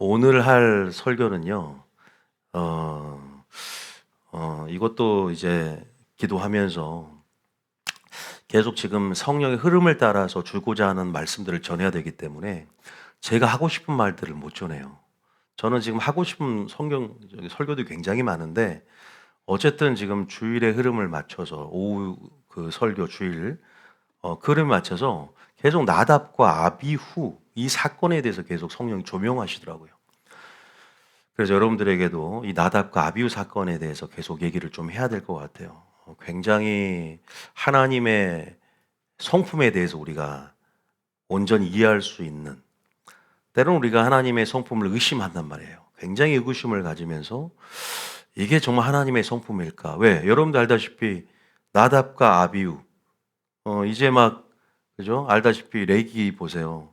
오늘 할 설교는요, 이것도 이제 기도하면서 계속 지금 성령의 흐름을 따라서 주고자 하는 말씀들을 전해야 되기 때문에 제가 하고 싶은 말들을 못 전해요. 저는 지금 하고 싶은 설교도 굉장히 많은데 어쨌든 지금 주일의 흐름을 맞춰서 오후 그 설교 주일 그 흐름에 맞춰서 계속 나답과 아비후 이 사건에 대해서 계속 성령이 조명하시더라고요. 그래서 여러분들에게도 이 나답과 아비후 사건에 대해서 계속 얘기를 좀 해야 될 것 같아요. 굉장히 하나님의 성품에 대해서 우리가 온전히 이해할 수 있는, 때로는 우리가 하나님의 성품을 의심한단 말이에요. 굉장히 의구심을 가지면서 이게 정말 하나님의 성품일까? 왜? 여러분도 알다시피 나답과 아비후 이제 막 그죠? 알다시피 레위기 보세요.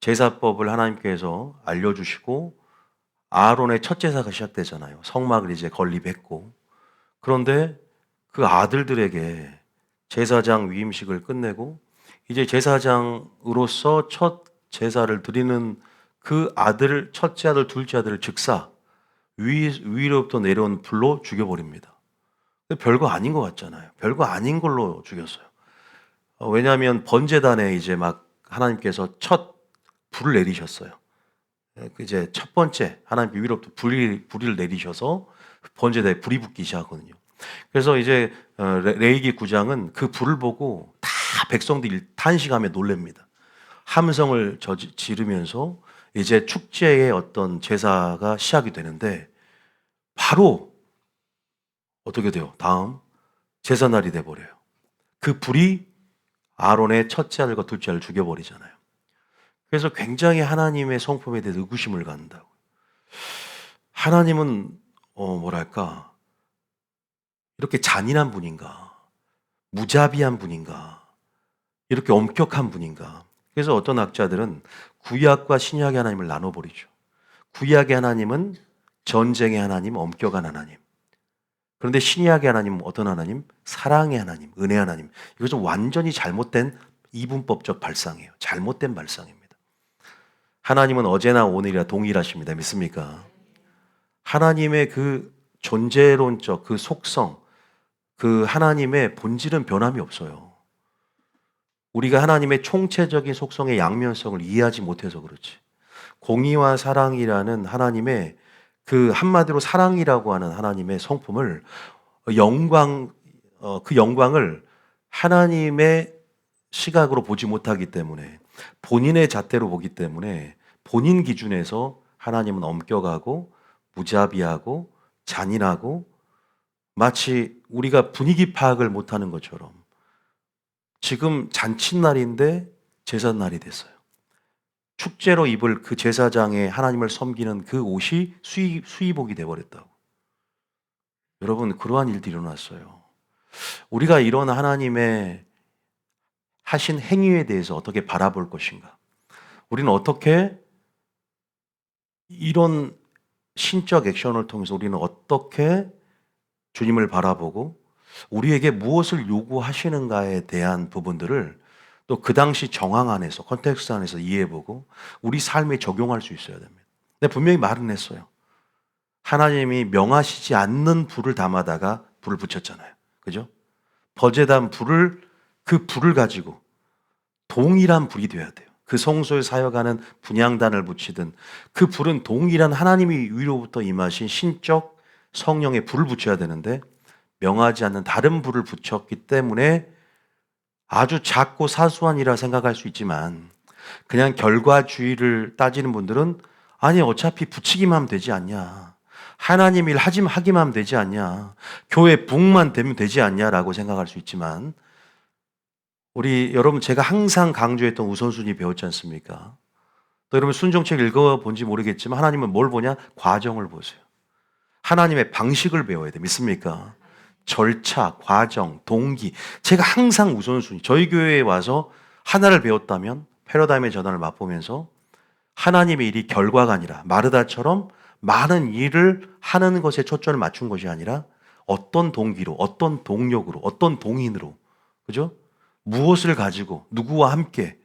제사법을 하나님께서 알려주시고 아론의 첫 제사가 시작되잖아요. 성막을 이제 건립했고. 그런데 그 아들들에게 제사장 위임식을 끝내고 이제 제사장으로서 첫 제사를 드리는 그 아들, 첫째 아들, 둘째 아들을 즉사 위로부터 내려온 불로 죽여버립니다. 별거 아닌 것 같잖아요. 별거 아닌 걸로 죽였어요. 왜냐하면 번제단에 이제 막 하나님께서 첫 불을 내리셨어요. 이제 첫 번째 하나님 위로부터 불을 내리셔서 번제대에 불이 붙기 시작하거든요. 그래서 이제 레위기 9장은 그 불을 보고 다 백성들이 탄식하며 놀랍니다. 함성을 지르면서 이제 축제의 어떤 제사가 시작이 되는데 바로 어떻게 돼요? 다음 제사날이 돼 버려요. 그 불이 아론의 첫째 아들과 둘째 아들을 죽여버리잖아요. 그래서 굉장히 하나님의 성품에 대해서 의구심을 갖는다고. 하나님은 뭐랄까 이렇게 잔인한 분인가, 무자비한 분인가, 이렇게 엄격한 분인가. 그래서 어떤 학자들은 구약과 신약의 하나님을 나눠버리죠. 구약의 하나님은 전쟁의 하나님, 엄격한 하나님. 그런데 신약의 하나님은 어떤 하나님? 사랑의 하나님, 은혜의 하나님. 이것은 완전히 잘못된 이분법적 발상이에요. 잘못된 발상입니다. 하나님은 어제나 오늘이라 동일하십니다. 믿습니까? 하나님의 그 존재론적 그 속성, 그 하나님의 본질은 변함이 없어요. 우리가 하나님의 총체적인 속성의 양면성을 이해하지 못해서 그렇지. 공의와 사랑이라는 하나님의 그 한마디로 사랑이라고 하는 하나님의 성품을 그 영광을 하나님의 시각으로 보지 못하기 때문에 본인의 잣대로 보기 때문에 본인 기준에서 하나님은 엄격하고 무자비하고 잔인하고 마치 우리가 분위기 파악을 못하는 것처럼 지금 잔칫날인데 제삿날이 됐어요. 축제로 입을 그 제사장의 하나님을 섬기는 그 옷이 수의복이 되어버렸다고. 여러분 그러한 일들이 일어났어요. 우리가 이런 하나님의 하신 행위에 대해서 어떻게 바라볼 것인가? 우리는 어떻게 이런 신적 액션을 통해서 우리는 어떻게 주님을 바라보고 우리에게 무엇을 요구하시는가에 대한 부분들을 또 그 당시 정황 안에서 컨텍스트 안에서 이해해보고 우리 삶에 적용할 수 있어야 됩니다. 근데 분명히 말은 했어요. 하나님이 명하시지 않는 불을 담아다가 불을 붙였잖아요. 그죠? 버제단 불을 그 불을 가지고 동일한 불이 되어야 돼요. 그 성소에 사역하는 분향단을 붙이든 그 불은 동일한 하나님이 위로부터 임하신 신적 성령의 불을 붙여야 되는데 명하지 않는 다른 불을 붙였기 때문에 아주 작고 사소한 일이라 생각할 수 있지만 그냥 결과주의를 따지는 분들은 아니 어차피 붙이기만 하면 되지 않냐. 하나님 일 하기만 하면 되지 않냐. 교회 부흥만 되면 되지 않냐라고 생각할 수 있지만 우리 여러분 제가 항상 강조했던 우선순위 배웠지 않습니까? 또 여러분 순종책 읽어본지 모르겠지만 하나님은 뭘 보냐? 과정을 보세요. 하나님의 방식을 배워야 돼. 믿습니까? 절차, 과정, 동기. 제가 항상 우선순위. 저희 교회에 와서 하나를 배웠다면 패러다임의 전환을 맛보면서 하나님의 일이 결과가 아니라 마르다처럼 많은 일을 하는 것에 초점을 맞춘 것이 아니라 어떤 동기로, 어떤 동력으로, 어떤 동인으로, 그죠? 무엇을 가지고 누구와 함께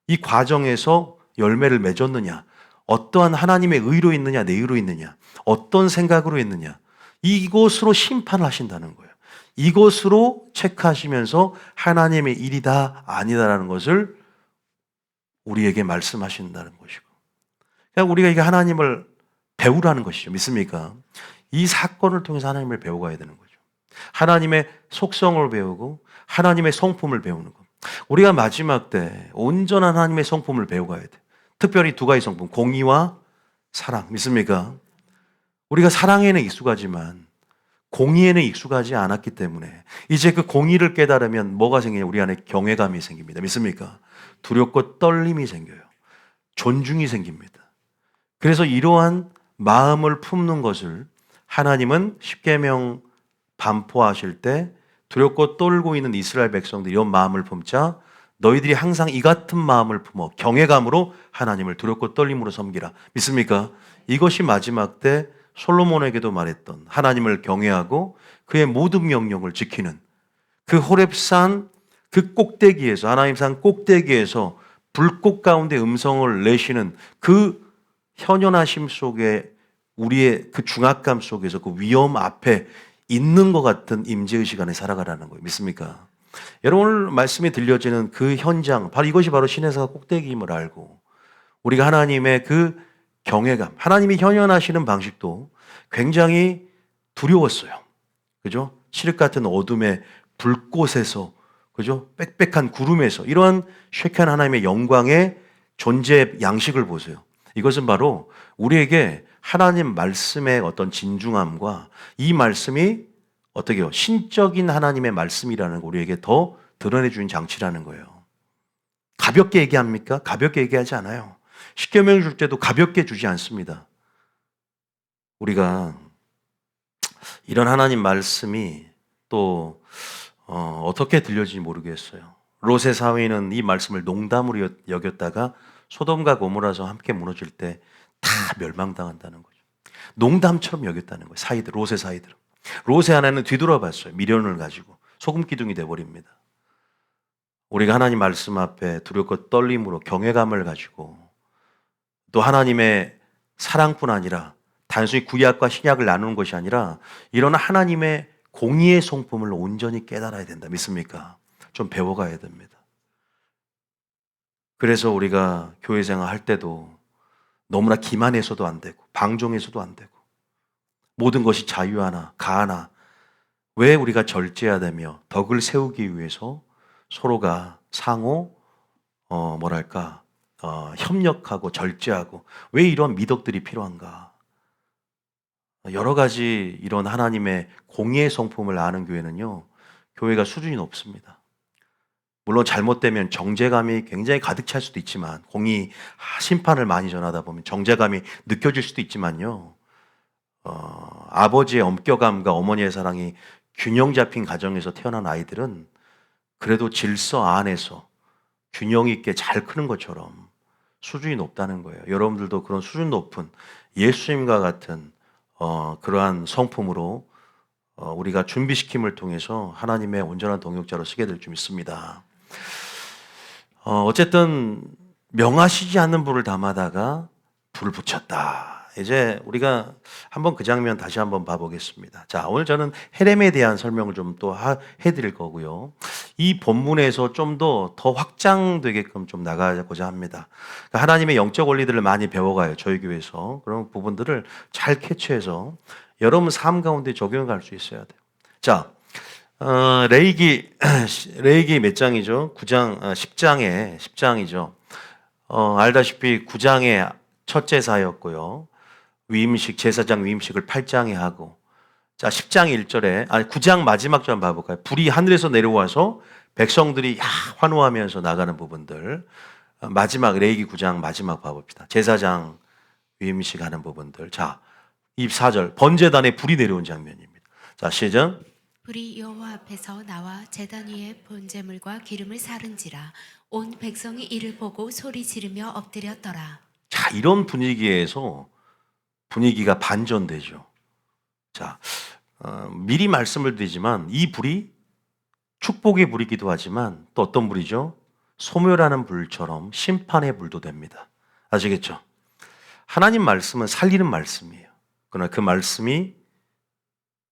이 과정에서 열매를 맺었느냐, 어떠한 하나님의 의로 있느냐, 내 의로 있느냐, 어떤 생각으로 있느냐, 이것으로 심판을 하신다는 거예요. 이것으로 체크하시면서 하나님의 일이다, 아니다라는 것을 우리에게 말씀하신다는 것이고. 그러니까 우리가 이게 하나님을 배우라는 것이죠. 믿습니까? 이 사건을 통해서 하나님을 배워가야 되는 거죠. 하나님의 속성을 배우고 하나님의 성품을 배우는 것. 우리가 마지막 때 온전한 하나님의 성품을 배워가야 돼. 특별히 두 가지 성품, 공의와 사랑. 믿습니까? 우리가 사랑에는 익숙하지만 공의에는 익숙하지 않았기 때문에 이제 그 공의를 깨달으면 뭐가 생기냐? 우리 안에 경외감이 생깁니다. 믿습니까? 두렵고 떨림이 생겨요. 존중이 생깁니다. 그래서 이러한 마음을 품는 것을 하나님은 십계명 반포하실 때 두렵고 떨고 있는 이스라엘 백성들이 이런 마음을 품자 너희들이 항상 이 같은 마음을 품어 경외감으로 하나님을 두렵고 떨림으로 섬기라. 믿습니까? 이것이 마지막 때 솔로몬에게도 말했던 하나님을 경외하고 그의 모든 명령을 지키는 그 호렙산 그 꼭대기에서 하나님 산 꼭대기에서 불꽃 가운데 음성을 내시는 그 현연하심 속에 우리의 그 중압감 속에서 그 위험 앞에 있는 것 같은 임재의식 안에 살아가라는 거예요. 믿습니까? 여러분 오늘 말씀이 들려지는 그 현장 바로 이것이 바로 신에서 꼭대기임을 알고 우리가 하나님의 그 경외감 하나님이 현현하시는 방식도 굉장히 두려웠어요. 그죠? 칠흑 같은 어둠의 불꽃에서 그죠? 빽빽한 구름에서 이러한 쉐케한 하나님의 영광의 존재 양식을 보세요. 이것은 바로 우리에게 하나님 말씀의 어떤 진중함과 이 말씀이 어떻게 요 신적인 하나님의 말씀이라는 거 우리에게 더 드러내 주는 장치라는 거예요. 가볍게 얘기합니까? 가볍게 얘기하지 않아요. 십계명 줄 때도 가볍게 주지 않습니다. 우리가 이런 하나님 말씀이 또 어떻게 들려질지 모르겠어요. 롯의 사위는 이 말씀을 농담으로 여겼다가 소돔과 고모라서 함께 무너질 때 다 멸망당한다는 거죠. 농담처럼 여겼다는 거예요. 사이들, 롯의 사이들은. 롯의 아내는 뒤돌아봤어요. 미련을 가지고 소금 기둥이 돼버립니다. 우리가 하나님 말씀 앞에 두렵고 떨림으로 경외감을 가지고 또 하나님의 사랑뿐 아니라 단순히 구약과 신약을 나누는 것이 아니라 이런 하나님의 공의의 성품을 온전히 깨달아야 된다. 믿습니까? 좀 배워가야 됩니다. 그래서 우리가 교회 생활 할 때도 너무나 기만해서도 안 되고 방종해서도 안 되고 모든 것이 자유하나 가하나 왜 우리가 절제해야 되며 덕을 세우기 위해서 서로가 상호 협력하고 절제하고 왜 이런 미덕들이 필요한가? 여러 가지 이런 하나님의 공의의 성품을 아는 교회는요, 교회가 수준이 높습니다. 물론 잘못되면 정죄감이 굉장히 가득 찰 수도 있지만 공의 심판을 많이 전하다 보면 정죄감이 느껴질 수도 있지만요. 아버지의 엄격함과 어머니의 사랑이 균형 잡힌 가정에서 태어난 아이들은 그래도 질서 안에서 균형 있게 잘 크는 것처럼 수준이 높다는 거예요. 여러분들도 그런 수준 높은 예수님과 같은 그러한 성품으로 우리가 준비시킴을 통해서 하나님의 온전한 동역자로 서게 될 줄 믿습니다. 어쨌든 명하시지 않는 불을 담아다가 불을 붙였다. 이제 우리가 한번 그 장면 다시 한번 봐보겠습니다. 자, 오늘 저는 헤렘에 대한 설명을 좀 또 해드릴 거고요. 이 본문에서 좀 더 확장되게끔 좀 나가고자 합니다. 그러니까 하나님의 영적 원리들을 많이 배워가요. 저희 교회에서. 그런 부분들을 잘 캐치해서 여러분 삶 가운데 적용해 갈 수 있어야 돼요. 자, 레이기 몇 장이죠? 9장, 10장이죠. 알다시피 9장의 첫 제사였고요. 제사장 위임식을 8장에 하고, 자, 10장 1절에, 9장 마지막 절 한번 봐볼까요? 불이 하늘에서 내려와서 백성들이 환호하면서 나가는 부분들. 레이기 9장 마지막 봐봅시다. 제사장 위임식 하는 부분들. 자, 24절. 번제단에 불이 내려온 장면입니다. 자, 시작. 불이 여호와 앞에서 나와 제단 위에 번제물과 기름을 사른지라 온 백성이 이를 보고 소리 지르며 엎드렸더라. 자, 이런 분위기에서 분위기가 반전되죠. 자, 미리 말씀을 드리지만 이 불이 축복의 불이기도 하지만 또 어떤 불이죠? 소멸하는 불처럼 심판의 불도 됩니다. 아시겠죠? 하나님 말씀은 살리는 말씀이에요. 그러나 그 말씀이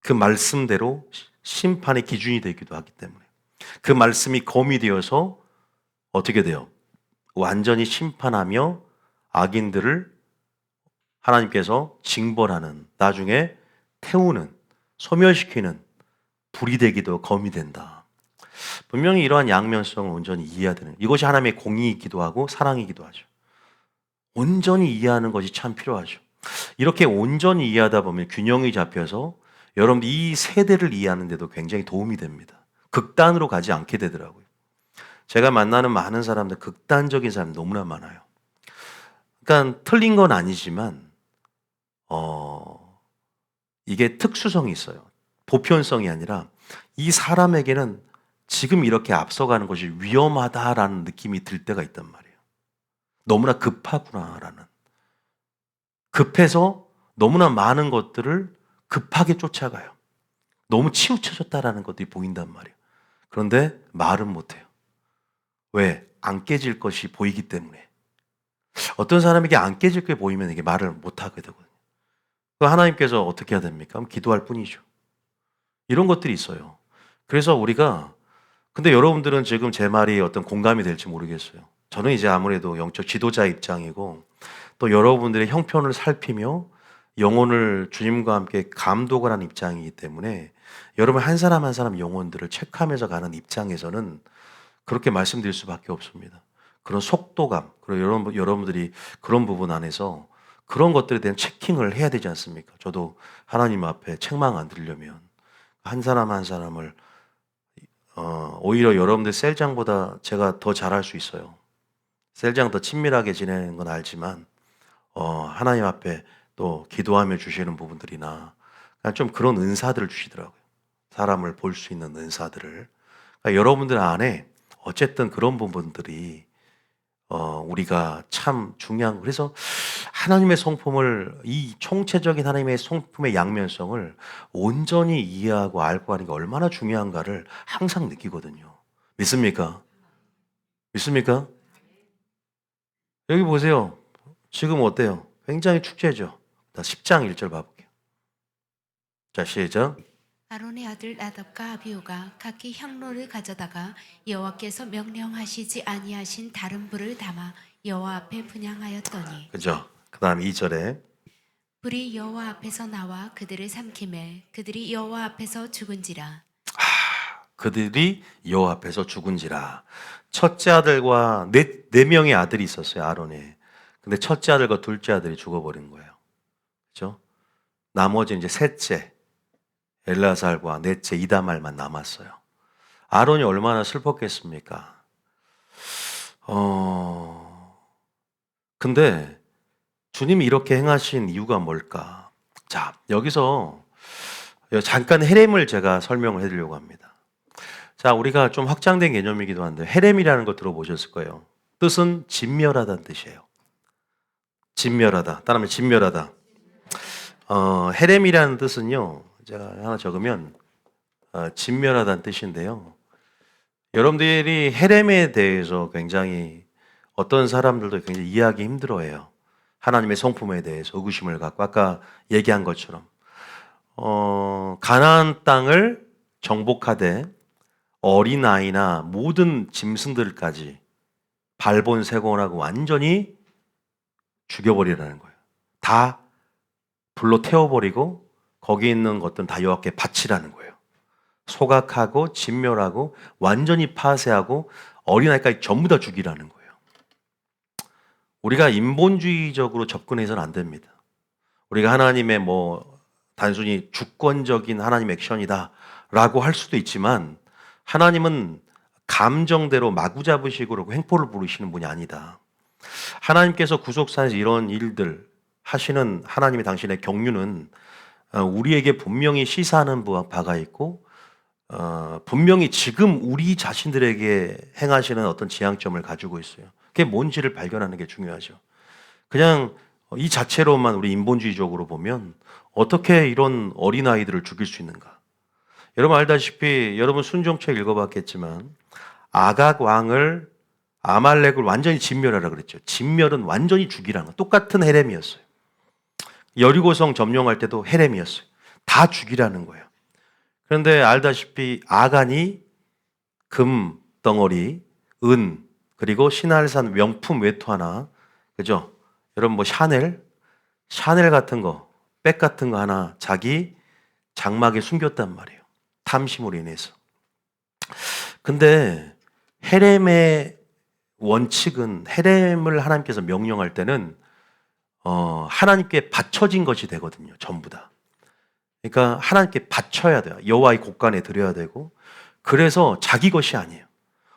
그 말씀대로 심판의 기준이 되기도 하기 때문에 그 말씀이 검이 되어서 어떻게 돼요? 완전히 심판하며 악인들을 하나님께서 징벌하는, 나중에 태우는, 소멸시키는 불이 되기도 검이 된다. 분명히 이러한 양면성을 온전히 이해해야 되는, 이것이 하나님의 공의이기도 하고 사랑이기도 하죠. 온전히 이해하는 것이 참 필요하죠. 이렇게 온전히 이해하다 보면 균형이 잡혀서 여러분들 이 세대를 이해하는 데도 굉장히 도움이 됩니다. 극단으로 가지 않게 되더라고요. 제가 만나는 많은 사람들, 극단적인 사람 너무나 많아요. 그러니까 틀린 건 아니지만 이게 특수성이 있어요. 보편성이 아니라 이 사람에게는 지금 이렇게 앞서가는 것이 위험하다라는 느낌이 들 때가 있단 말이에요. 너무나 급하구나라는. 급해서 너무나 많은 것들을 급하게 쫓아가요. 너무 치우쳐졌다라는 것들이 보인단 말이에요. 그런데 말은 못해요. 왜? 안 깨질 것이 보이기 때문에. 어떤 사람에게 안 깨질 게 보이면 이게 말을 못하게 되거든요. 하나님께서 어떻게 해야 됩니까? 그럼 기도할 뿐이죠. 이런 것들이 있어요. 그래서 우리가, 근데 여러분들은 지금 제 말이 어떤 공감이 될지 모르겠어요. 저는 이제 아무래도 영적 지도자 입장이고 또 여러분들의 형편을 살피며 영혼을 주님과 함께 감독을 하는 입장이기 때문에 여러분 한 사람 한 사람 영혼들을 체크하면서 가는 입장에서는 그렇게 말씀드릴 수밖에 없습니다. 그런 속도감, 그리고 여러분들이 그런 부분 안에서 그런 것들에 대한 체킹을 해야 되지 않습니까? 저도 하나님 앞에 책망 안 들려면 한 사람 한 사람을 오히려 여러분들 셀장보다 제가 더 잘할 수 있어요. 셀장 더 친밀하게 지내는 건 알지만 하나님 앞에 또 기도하며 주시는 부분들이나 좀 그런 은사들을 주시더라고요. 사람을 볼 수 있는 은사들을. 그러니까 여러분들 안에 어쨌든 그런 부분들이 우리가 참 중요한, 그래서 하나님의 성품을, 이 총체적인 하나님의 성품의 양면성을 온전히 이해하고 알고 하는 게 얼마나 중요한가를 항상 느끼거든요. 믿습니까? 믿습니까? 여기 보세요. 지금 어때요? 굉장히 축제죠. 자, 10장 1절 봐볼게요. 자, 시작. 아론의 아들 나답과 아비후가 각기 향로를 가져다가 여호와께서 명령하시지 아니하신 다른 불을 담아 여호와 앞에 분향하였더니 그죠? 그 다음 2절에 불이 여호와 앞에서 나와 그들을 삼키매 그들이 여호와 앞에서 죽은지라. 그들이 여호와 앞에서 죽은지라. 첫째 아들과 네 명의 아들이 있었어요, 아론에. 근데 첫째 아들과 둘째 아들이 죽어버린 거예요. 그죠? 나머지 이제 셋째 엘라살과 넷째 이다말만 남았어요. 아론이 얼마나 슬펐겠습니까? 근데 주님이 이렇게 행하신 이유가 뭘까? 자, 여기서 잠깐 헤렘을 제가 설명을 해드리려고 합니다. 자, 우리가 좀 확장된 개념이기도 한데 헤렘이라는 거 들어보셨을 거예요. 뜻은 진멸하다는 뜻이에요. 진멸하다. 따라하면 진멸하다. 헤렘이라는 뜻은요, 제가 하나 적으면 진멸하다는 뜻인데요. 여러분들이 헤렘에 대해서 굉장히 어떤 사람들도 굉장히 이해하기 힘들어해요. 하나님의 성품에 대해서 의구심을 갖고 아까 얘기한 것처럼 가나안 땅을 정복하되 어린아이나 모든 짐승들까지 발본색원하고 완전히 죽여버리라는 거예요. 다 불로 태워버리고 거기 있는 것들은 다 여호와께 바치라는 거예요. 소각하고 진멸하고 완전히 파쇄하고 어린아이까지 전부 다 죽이라는 거예요. 우리가 인본주의적으로 접근해서는 안 됩니다. 우리가 하나님의 단순히 주권적인 하나님 액션이다라고 할 수도 있지만 하나님은 감정대로 마구잡이식으로 행포를 부르시는 분이 아니다. 하나님께서 구속사에서 이런 일들 하시는 하나님의 당신의 경륜은 우리에게 분명히 시사하는 바가 있고 분명히 지금 우리 자신들에게 행하시는 어떤 지향점을 가지고 있어요. 그게 뭔지를 발견하는 게 중요하죠. 그냥 이 자체로만 우리 인본주의적으로 보면 어떻게 이런 어린아이들을 죽일 수 있는가? 여러분 알다시피 여러분 순종책 읽어봤겠지만 아각 왕을 아말렉을 완전히 진멸하라 그랬죠. 진멸은 완전히 죽이라는 거. 똑같은 헤렘이었어요. 여리고성 점령할 때도 헤렘이었어요. 다 죽이라는 거예요. 그런데 알다시피 아간이 금 덩어리, 은, 그리고 신할산 명품 외투 하나, 그죠? 여러분 뭐 샤넬 같은 거, 백 같은 거 하나 자기 장막에 숨겼단 말이에요. 탐심으로 인해서. 근데 헤렘의 원칙은 헤렘을 하나님께서 명령할 때는 하나님께 바쳐진 것이 되거든요. 전부 다. 그러니까 하나님께 바쳐야 돼요. 여호와의 곳간에 드려야 되고, 그래서 자기 것이 아니에요.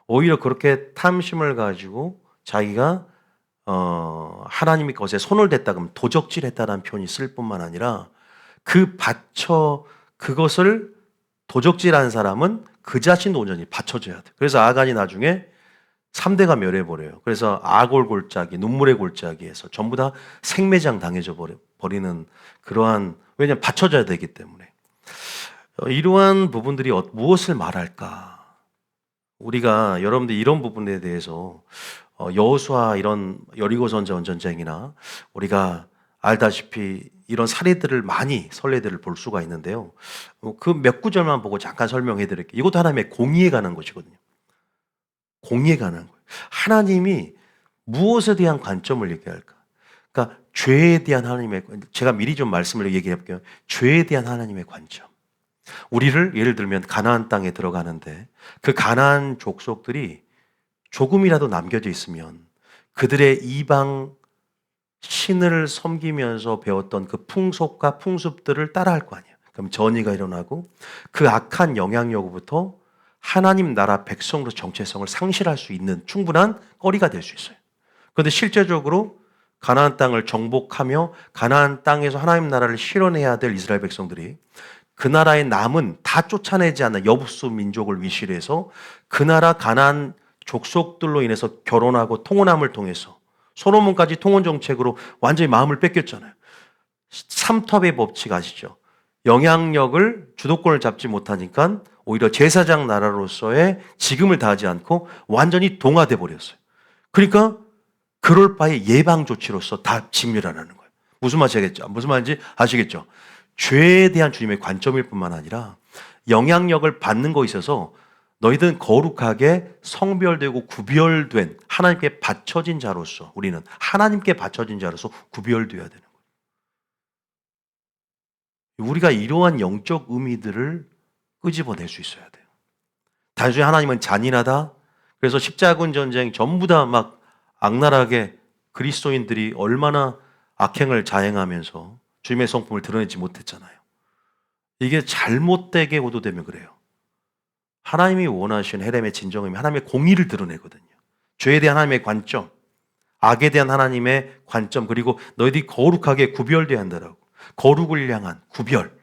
오히려 그렇게 탐심을 가지고 자기가 하나님의 것에 손을 댔다 그러면 도적질했다라는 표현이 쓸 뿐만 아니라 그것을 도적질한 사람은 그 자신도 온전히 바쳐줘야 돼. 그래서 아간이 나중에 3대가 멸해버려요. 그래서 아골 골짜기, 눈물의 골짜기에서 전부 다 생매장 당해져 버리는 그러한, 왜냐하면 바쳐져야 되기 때문에. 이러한 부분들이 무엇을 말할까? 우리가 여러분들 이런 부분에 대해서 여호수아 이런 여리고 전쟁이나 우리가 알다시피 이런 사례들을 많이 선례들을 볼 수가 있는데요. 그 몇 구절만 보고 잠깐 설명해 드릴게요. 이것도 하나님의 공의에 관한 것이거든요. 공의에 관한 거예요. 하나님이 무엇에 대한 관점을 얘기할까? 그러니까 죄에 대한 하나님의, 제가 미리 좀 말씀을 얘기해 볼게요. 죄에 대한 하나님의 관점. 우리를 예를 들면 가나안 땅에 들어가는데 그 가나안 족속들이 조금이라도 남겨져 있으면 그들의 이방 신을 섬기면서 배웠던 그 풍속과 풍습들을 따라할 거 아니에요. 그럼 전이가 일어나고 그 악한 영향력으로부터 하나님 나라 백성으로 정체성을 상실할 수 있는 충분한 거리가 될 수 있어요. 그런데 실제적으로 가나안 땅을 정복하며 가나안 땅에서 하나님 나라를 실현해야 될 이스라엘 백성들이 그 나라의 남은 다 쫓아내지 않는 여부수 민족을 위시로 해서 그 나라 가나안 족속들로 인해서 결혼하고 통혼함을 통해서 솔로몬까지 통혼 정책으로 완전히 마음을 뺏겼잖아요. 삼톱의 법칙 아시죠? 영향력을, 주도권을 잡지 못하니까 오히려 제사장 나라로서의 직임을 다하지 않고 완전히 동화돼 버렸어요. 그러니까 그럴 바에 예방 조치로서 다 진멸하라는 거예요. 무슨 말인지 아시겠죠? 죄에 대한 주님의 관점일 뿐만 아니라 영향력을 받는 것에 있어서 너희들은 거룩하게 성별되고 구별된 하나님께 바쳐진 자로서, 우리는 하나님께 바쳐진 자로서 구별되어야 되는 거예요. 우리가 이러한 영적 의미들을 끄집어낼 수 있어야 돼요. 단순히 하나님은 잔인하다, 그래서 십자군 전쟁 전부 다 막 악랄하게 그리스도인들이 얼마나 악행을 자행하면서 주님의 성품을 드러내지 못했잖아요. 이게 잘못되게 오도되면 그래요. 하나님이 원하시는 헤렘의 진정 의미, 하나님의 공의를 드러내거든요. 죄에 대한 하나님의 관점, 악에 대한 하나님의 관점, 그리고 너희들이 거룩하게 구별되어야 한다라고. 거룩을 향한 구별,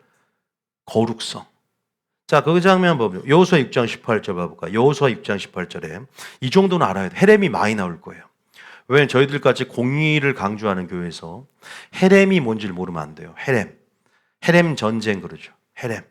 거룩성. 자, 그 장면 보면 여호수아 6장 18절 봐볼까요? 여호수아 6장 18절에 이 정도는 알아야 돼. 헤렘이 많이 나올 거예요. 왜냐하면 저희들같이 공의를 강조하는 교회에서 헤렘이 뭔지를 모르면 안 돼요. 헤렘 전쟁 그러죠. 헤렘.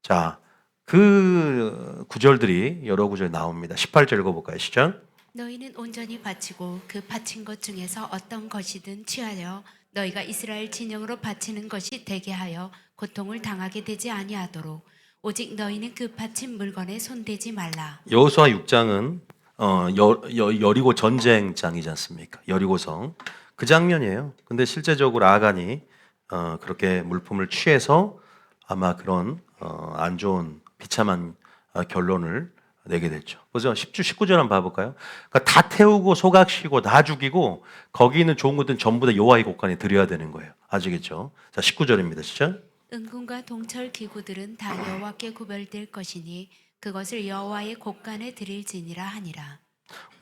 자, 그 구절들이 여러 구절 나옵니다. 18절 읽어볼까요? 시작. 너희는 온전히 바치고 그 바친 것 중에서 어떤 것이든 취하여 너희가 이스라엘 진영으로 바치는 것이 되게 하여 고통을 당하게 되지 아니하도록 오직 너희는 그 바친 물건에 손대지 말라. 여호수아 6장은 여리고 전쟁장이지 않습니까? 여리고성 그 장면이에요. 근데 실제적으로 아간이 그렇게 물품을 취해서 아마 그런 안 좋은 비참한 결론을 내게 됐죠. 그래서 19절 한번 봐볼까요? 그러니까 다 태우고 소각시고 다 죽이고 거기 있는 좋은 것들은 전부 다 여호와의 곳간에 드려야 되는 거예요. 아시겠죠? 자, 19절입니다. 시작. 은금과 동철 기구들은 다 여호와께 구별될 것이니 그것을 여호와의 곳간에 드릴지니라 하니라.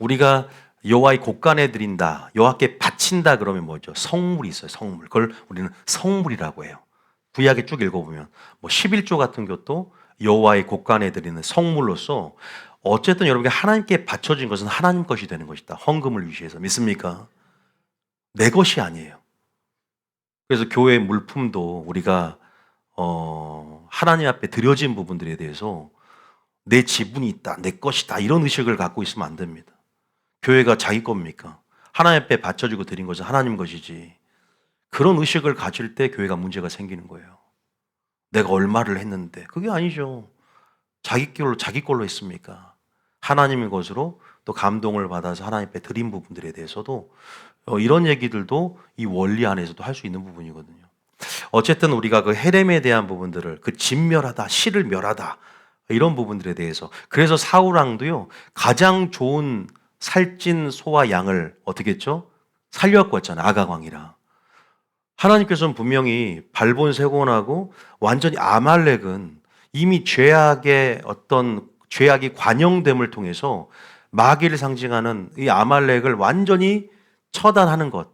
우리가 여호와의 곳간에 드린다, 여호와께 바친다 그러면 뭐죠? 성물이 있어요. 성물. 그걸 우리는 성물이라고 해요. 구약에 쭉 읽어보면 뭐 11조 같은 것도 여호와의 곳간에 드리는 성물로서 어쨌든 여러분께 하나님께 바쳐진 것은 하나님 것이 되는 것이다. 헌금을 위시해서. 믿습니까? 내 것이 아니에요. 그래서 교회 물품도 우리가 하나님 앞에 드려진 부분들에 대해서 내 지분이 있다, 내 것이다 이런 의식을 갖고 있으면 안 됩니다. 교회가 자기 겁니까? 하나님 앞에 바쳐지고 드린 것은 하나님 것이지. 그런 의식을 가질 때 교회가 문제가 생기는 거예요. 내가 얼마를 했는데. 그게 아니죠. 자기 걸로 했습니까? 하나님의 것으로 또 감동을 받아서 하나님 앞에 드린 부분들에 대해서도 이런 얘기들도 이 원리 안에서도 할 수 있는 부분이거든요. 어쨌든 우리가 그 헤렘에 대한 부분들을 그 진멸하다, 씨를 멸하다 이런 부분들에 대해서 그래서 사울왕도요 가장 좋은 살찐 소와 양을 어떻게 했죠? 살려갖고 왔잖아요. 아가광이라. 하나님께서는 분명히 발본세곤하고 완전히 아말렉은 이미 죄악이 관영됨을 통해서 마귀를 상징하는 이 아말렉을 완전히 처단하는 것,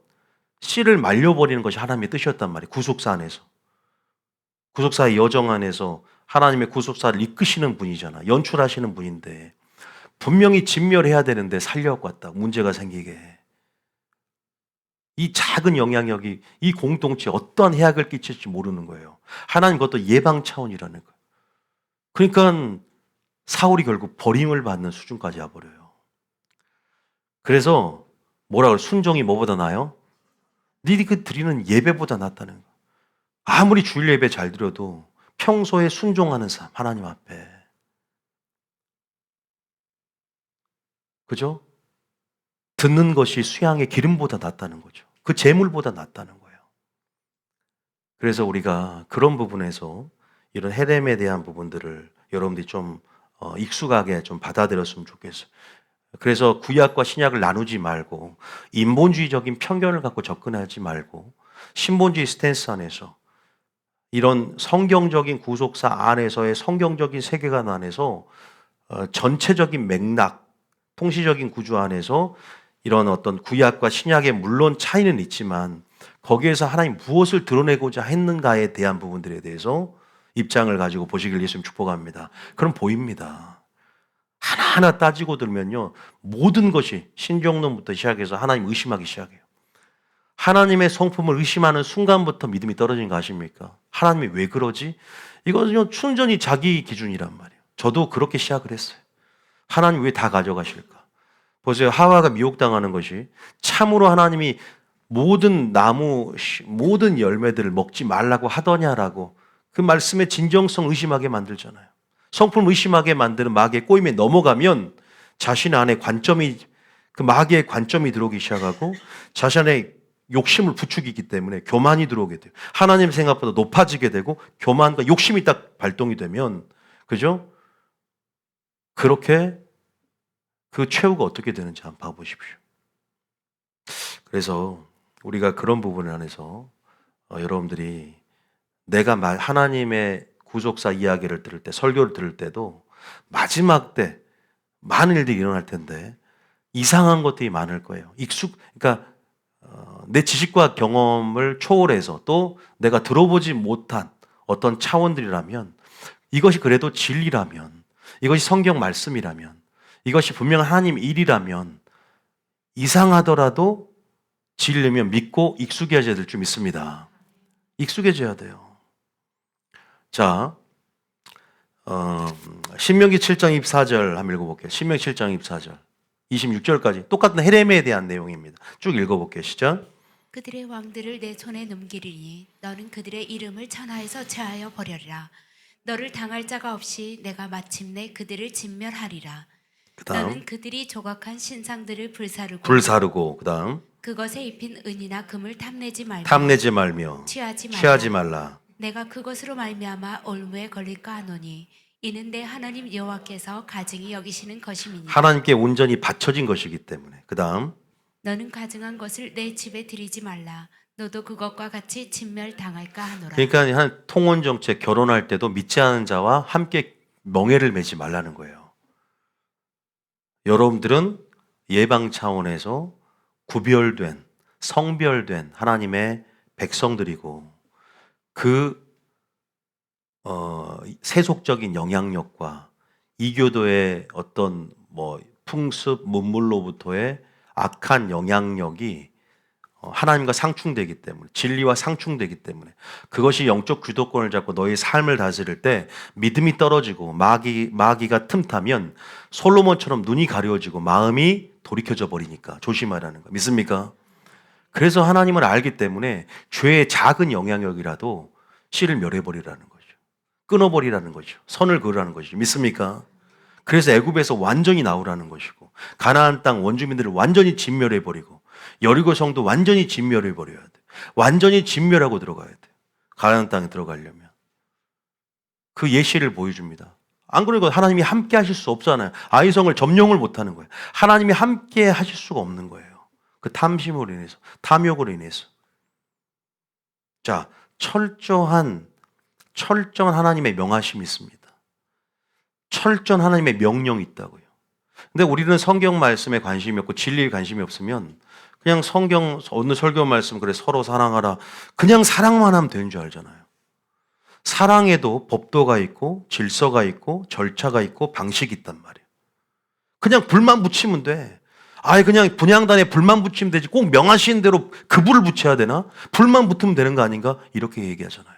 씨를 말려버리는 것이 하나님의 뜻이었단 말이에요. 구속사 안에서. 구속사의 여정 안에서 하나님의 구속사를 이끄시는 분이잖아. 연출하시는 분인데 분명히 진멸해야 되는데 살려갖고 왔다. 문제가 생기게. 이 작은 영향력이 이 공동체에 어떠한 해악을 끼칠지 모르는 거예요. 하나님 그것도 예방 차원이라는 거예요. 그러니까 사울이 결국 버림을 받는 수준까지 와버려요. 그래서 뭐라 그래? 순종이 뭐보다 나아요? 니들이 그 드리는 예배보다 낫다는 거예요. 아무리 주일 예배 잘 드려도 평소에 순종하는 삶, 하나님 앞에. 그죠? 듣는 것이 수양의 기름보다 낫다는 거죠. 그 재물보다 낫다는 거예요. 그래서 우리가 그런 부분에서 이런 헤렘에 대한 부분들을 여러분들이 좀 익숙하게 좀 받아들였으면 좋겠어요. 그래서 구약과 신약을 나누지 말고 인본주의적인 편견을 갖고 접근하지 말고 신본주의 스탠스 안에서 이런 성경적인 구속사 안에서의 성경적인 세계관 안에서 전체적인 맥락, 통시적인 구조 안에서 이런 어떤 구약과 신약의 물론 차이는 있지만 거기에서 하나님 무엇을 드러내고자 했는가에 대한 부분들에 대해서 입장을 가지고 보시길 예수님 축복합니다. 그럼 보입니다. 하나하나 따지고 들면요. 모든 것이 신정론부터 시작해서 하나님 의심하기 시작해요. 하나님의 성품을 의심하는 순간부터 믿음이 떨어지는 거 아십니까? 하나님이 왜 그러지? 이거는요. 순전히 자기 기준이란 말이에요. 저도 그렇게 시작을 했어요. 하나님 왜 다 가져가실까? 보세요. 하와가 미혹당하는 것이 참으로 하나님이 모든 나무, 모든 열매들을 먹지 말라고 하더냐라고 그 말씀의 진정성 의심하게 만들잖아요. 성품을 의심하게 만드는 마귀의 꼬임에 넘어가면 자신 안에 그 마귀의 관점이 들어오기 시작하고 자신의 욕심을 부추기기 때문에 교만이 들어오게 돼요. 하나님 생각보다 높아지게 되고 교만과 욕심이 딱 발동이 되면 그죠? 그렇게 그 최후가 어떻게 되는지 한번 봐보십시오. 그래서 우리가 그런 부분에 한해서 여러분들이 내가 하나님의 구속사 이야기를 들을 때, 설교를 들을 때도 마지막 때 많은 일들이 일어날 텐데 이상한 것들이 많을 거예요. 그러니까 내 지식과 경험을 초월해서 또 내가 들어보지 못한 어떤 차원들이라면 이것이 그래도 진리라면 이것이 성경 말씀이라면 이것이 분명한 하나님 일이라면 이상하더라도 진리면 믿고 익숙해져야 될 줄 믿습니다. 익숙해져야 돼요. 자, 신명기 7장 24절 한번 읽어볼게요. 신명기 7장 24절 26절까지 똑같은 헤레미에 대한 내용입니다. 쭉 읽어볼게요. 시작. 그들의 왕들을 내 손에 넘기리니 너는 그들의 이름을 천하에서 제하여 버려리라. 너를 당할 자가 없이 내가 마침내 그들을 진멸하리라. 그다음 너는 그들이 조각한 신상들을 불사르고 그다음 그것에 입힌 은이나 금을 탐내지 말며 취하지 말라. 내가 그것으로 말미암아 올무에 걸릴까 하노니 이는 내 하나님 여호와께서 가증히 여기시는 것임이니라. 하나님께 온전히 바쳐진 것이기 때문에. 그다음 너는 가증한 것을 내 집에 들이지 말라. 너도 그것과 같이 진멸당할까 하노라. 그러니까 한 통혼 정책 결혼할 때도 믿지 않은 자와 함께 멍에를 매지 말라는 거예요. 여러분들은 예방 차원에서 구별된 성별된 하나님의 백성들이고 그 세속적인 영향력과 이교도의 어떤 풍습 문물로부터의 악한 영향력이 하나님과 상충되기 때문에 진리와 상충되기 때문에 그것이 영적 주도권을 잡고 너의 삶을 다스릴 때 믿음이 떨어지고 마귀가 틈타면 솔로몬처럼 눈이 가려지고 마음이 돌이켜져 버리니까 조심하라는 거 믿습니까? 그래서 하나님을 알기 때문에 죄의 작은 영향력이라도 씨를 멸해버리라는 거죠. 끊어버리라는 거죠. 선을 그으라는 것이죠. 믿습니까? 그래서 애굽에서 완전히 나오라는 것이고, 가나안 땅 원주민들을 완전히 진멸해버리고, 여리고 성도 완전히 진멸해버려야 돼. 완전히 진멸하고 들어가야 돼. 가나안 땅에 들어가려면. 그 예시를 보여줍니다. 안 그러니까 하나님이 함께 하실 수 없잖아요. 아이성을 점령을 못하는 거예요. 하나님이 함께 하실 수가 없는 거예요. 그 탐심으로 인해서, 탐욕으로 인해서. 자, 철저한 하나님의 명하심이 있습니다. 철저한 하나님의 명령이 있다고요. 근데 우리는 성경 말씀에 관심이 없고 진리에 관심이 없으면 그냥 성경 어느 설교 말씀 그래 서로 사랑하라 그냥 사랑만 하면 되는 줄 알잖아요. 사랑에도 법도가 있고 질서가 있고 절차가 있고 방식이 있단 말이에요. 그냥 불만 붙이면 돼. 아예 그냥 분향단에 불만 붙이면 되지 꼭 명하신 대로 그 불을 붙여야 되나? 불만 붙으면 되는 거 아닌가? 이렇게 얘기하잖아요.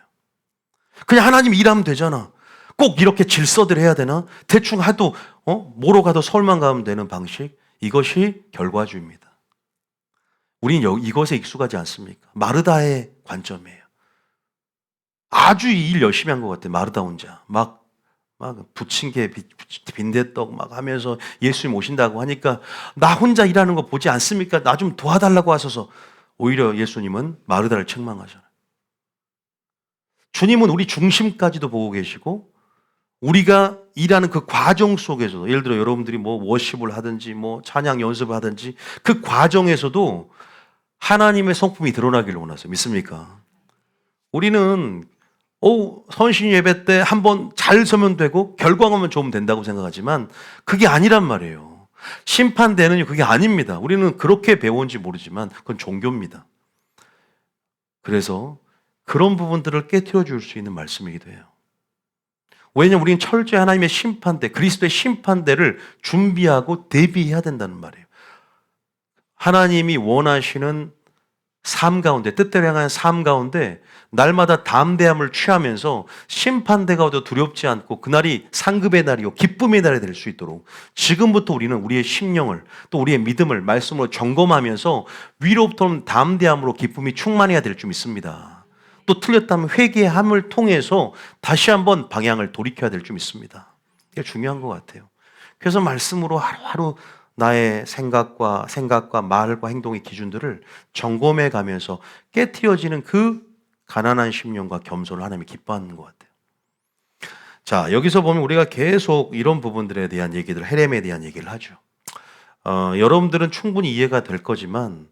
그냥 하나님 일하면 되잖아. 꼭 이렇게 질서들 해야 되나? 대충 해도 뭐로 가도 서울만 가면 되는 방식. 이것이 결과주의입니다. 우리는 이것에 익숙하지 않습니까? 마르다의 관점이에요. 아주 일 열심히 한 것 같아요. 마르다 혼자. 막 부침개, 빈대떡 막 하면서 예수님 오신다고 하니까 나 혼자 일하는 거 보지 않습니까? 나 좀 도와달라고 하셔서 오히려 예수님은 마르다를 책망하잖아요. 주님은 우리 중심까지도 보고 계시고 우리가 일하는 그 과정 속에서도 예를 들어 여러분들이 뭐 워십을 하든지 뭐 찬양 연습을 하든지 그 과정에서도 하나님의 성품이 드러나기를 원하세요. 믿습니까? 우리는 선신 예배 때 한번 잘 서면 되고 결과만 좋으면 된다고 생각하지만 그게 아니란 말이에요. 심판대는 그게 아닙니다. 우리는 그렇게 배웠는지 모르지만 그건 종교입니다. 그래서 그런 부분들을 깨트려 줄 수 있는 말씀이기도 해요. 왜냐하면 우리는 철저히 하나님의 심판대, 그리스도의 심판대를 준비하고 대비해야 된다는 말이에요. 하나님이 원하시는 삶 가운데, 뜻대로 향한 삶 가운데 날마다 담대함을 취하면서 심판대가 오도 두렵지 않고 그날이 상급의 날이요 기쁨의 날이 될 수 있도록 지금부터 우리는 우리의 심령을 또 우리의 믿음을 말씀으로 점검하면서 위로부터 담대함으로 기쁨이 충만해야 될 줄 믿습니다. 또 틀렸다면 회개함을 통해서 다시 한번 방향을 돌이켜야 될 줄 믿습니다. 이게 중요한 것 같아요. 그래서 말씀으로 하루하루 나의 생각과 말과 행동의 기준들을 점검해 가면서 깨트려지는 그 가난한 심령과 겸손을 하나님이 기뻐하는 것 같아요. 자, 여기서 보면 우리가 계속 이런 부분들에 대한 얘기들, 헤렘에 대한 얘기를 하죠. 여러분들은 충분히 이해가 될 거지만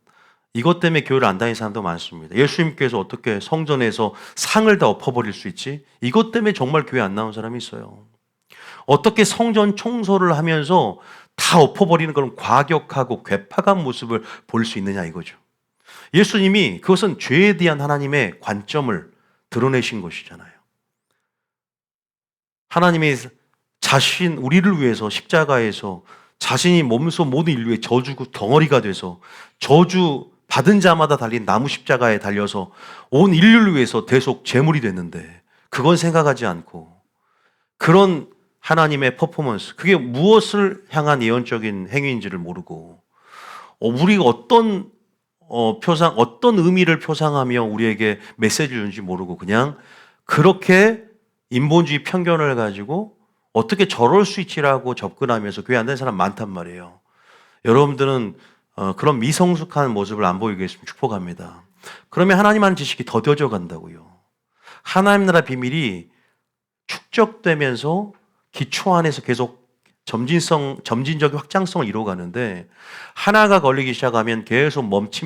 이것 때문에 교회를 안 다니는 사람도 많습니다. 예수님께서 어떻게 성전에서 상을 다 엎어버릴 수 있지? 이것 때문에 정말 교회 안 나온 사람이 있어요. 어떻게 성전 청소를 하면서 다 엎어버리는 그런 과격하고 괴팍한 모습을 볼 수 있느냐 이거죠. 예수님이 그것은 죄에 대한 하나님의 관점을 드러내신 것이잖아요. 하나님이 우리를 위해서 십자가에서 자신이 몸소 모든 인류의 저주 덩어리가 돼서 저주 받은 자마다 달린 나무 십자가에 달려서 온 인류를 위해서 대속 제물이 됐는데 그건 생각하지 않고 그런 하나님의 퍼포먼스, 그게 무엇을 향한 예언적인 행위인지를 모르고 우리가 어떤 의미를 표상하며 우리에게 메시지를 주는지 모르고 그냥 그렇게 인본주의 편견을 가지고 어떻게 저럴 수 있지라고 접근하면서 교회 안 되는 사람 많단 말이에요. 여러분들은 그런 미성숙한 모습을 안 보이게 했으면 축복합니다. 그러면 하나님 하는 지식이 더뎌져 간다고요. 하나님 나라 비밀이 축적되면서 기초 안에서 계속 점진적인 확장성을 이루어가는데 하나가 걸리기 시작하면 계속 멈칫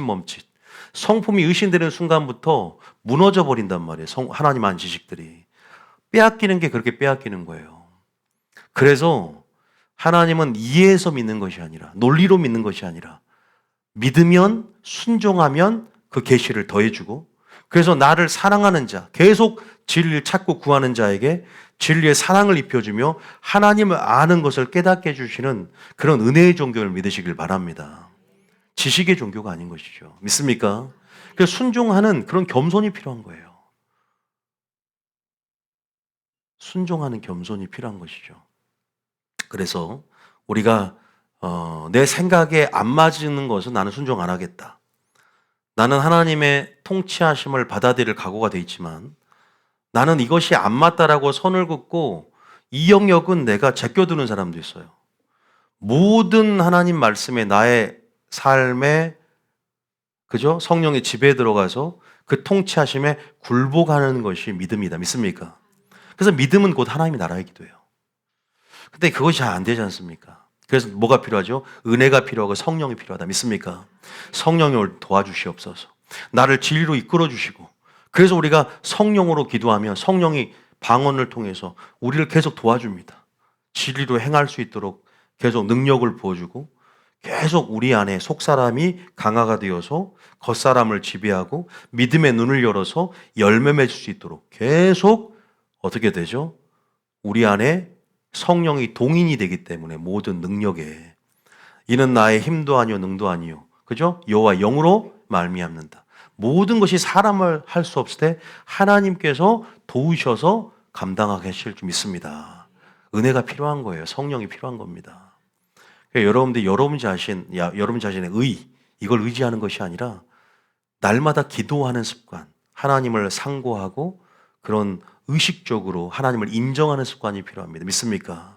성품이 의심되는 순간부터 무너져 버린단 말이에요. 하나님 한 지식들이 빼앗기는 게 그렇게 빼앗기는 거예요. 그래서 하나님은 이해해서 믿는 것이 아니라 논리로 믿는 것이 아니라 믿으면 순종하면 그 계시를 더해주고 그래서 나를 사랑하는 자, 계속 진리를 찾고 구하는 자에게 진리의 사랑을 입혀주며 하나님을 아는 것을 깨닫게 해주시는 그런 은혜의 종교를 믿으시길 바랍니다. 지식의 종교가 아닌 것이죠. 믿습니까? 그래서 순종하는 그런 겸손이 필요한 거예요. 순종하는 겸손이 필요한 것이죠. 그래서 우리가 내 생각에 안 맞는 것은 나는 순종 안 하겠다. 나는 하나님의 통치하심을 받아들일 각오가 돼 있지만 나는 이것이 안 맞다라고 선을 긋고 이 영역은 내가 제껴두는 사람도 있어요. 모든 하나님 말씀에 나의 삶에 그죠? 성령의 지배에 들어가서 그 통치하심에 굴복하는 것이 믿음이다. 믿습니까? 그래서 믿음은 곧 하나님의 나라이기도 해요. 근데 그것이 잘 안 되지 않습니까? 그래서 뭐가 필요하죠? 은혜가 필요하고 성령이 필요하다. 믿습니까? 성령이 도와주시옵소서. 나를 진리로 이끌어 주시고 그래서 우리가 성령으로 기도하면 성령이 방언을 통해서 우리를 계속 도와줍니다. 진리로 행할 수 있도록 계속 능력을 부어주고 계속 우리 안에 속사람이 강화가 되어서 겉사람을 지배하고 믿음의 눈을 열어서 열매 맺을 수 있도록 계속 어떻게 되죠? 우리 안에 성령이 동인이 되기 때문에 모든 능력에 이는 나의 힘도 아니요 능도 아니요 그죠? 여호와 영으로 말미암는다. 모든 것이 사람을 할 수 없을 때 하나님께서 도우셔서 감당하게 하실 줄 믿습니다. 은혜가 필요한 거예요. 성령이 필요한 겁니다. 그러니까 여러분들 여러분 자신의 이걸 의지하는 것이 아니라 날마다 기도하는 습관, 하나님을 상고하고 그런 의식적으로 하나님을 인정하는 습관이 필요합니다. 믿습니까?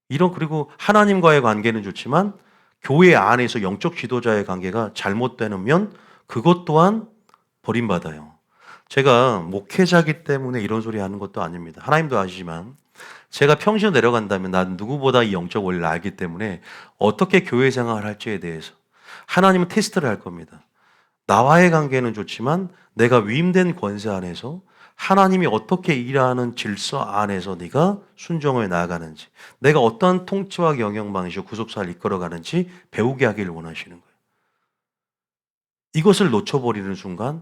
그리고 하나님과의 관계는 좋지만 교회 안에서 영적 지도자의 관계가 잘못되면 그것 또한 버림받아요. 제가 목회자기 때문에 이런 소리 하는 것도 아닙니다. 하나님도 아시지만 제가 평시로 내려간다면 난 누구보다 이 영적 원리를 알기 때문에 어떻게 교회 생활을 할지에 대해서 하나님은 테스트를 할 겁니다. 나와의 관계는 좋지만 내가 위임된 권세 안에서 하나님이 어떻게 일하는 질서 안에서 네가 순종해 나아가는지 내가 어떠한 통치와 경영 방식으로 구속사를 이끌어가는지 배우게 하기를 원하시는 거예요. 이것을 놓쳐버리는 순간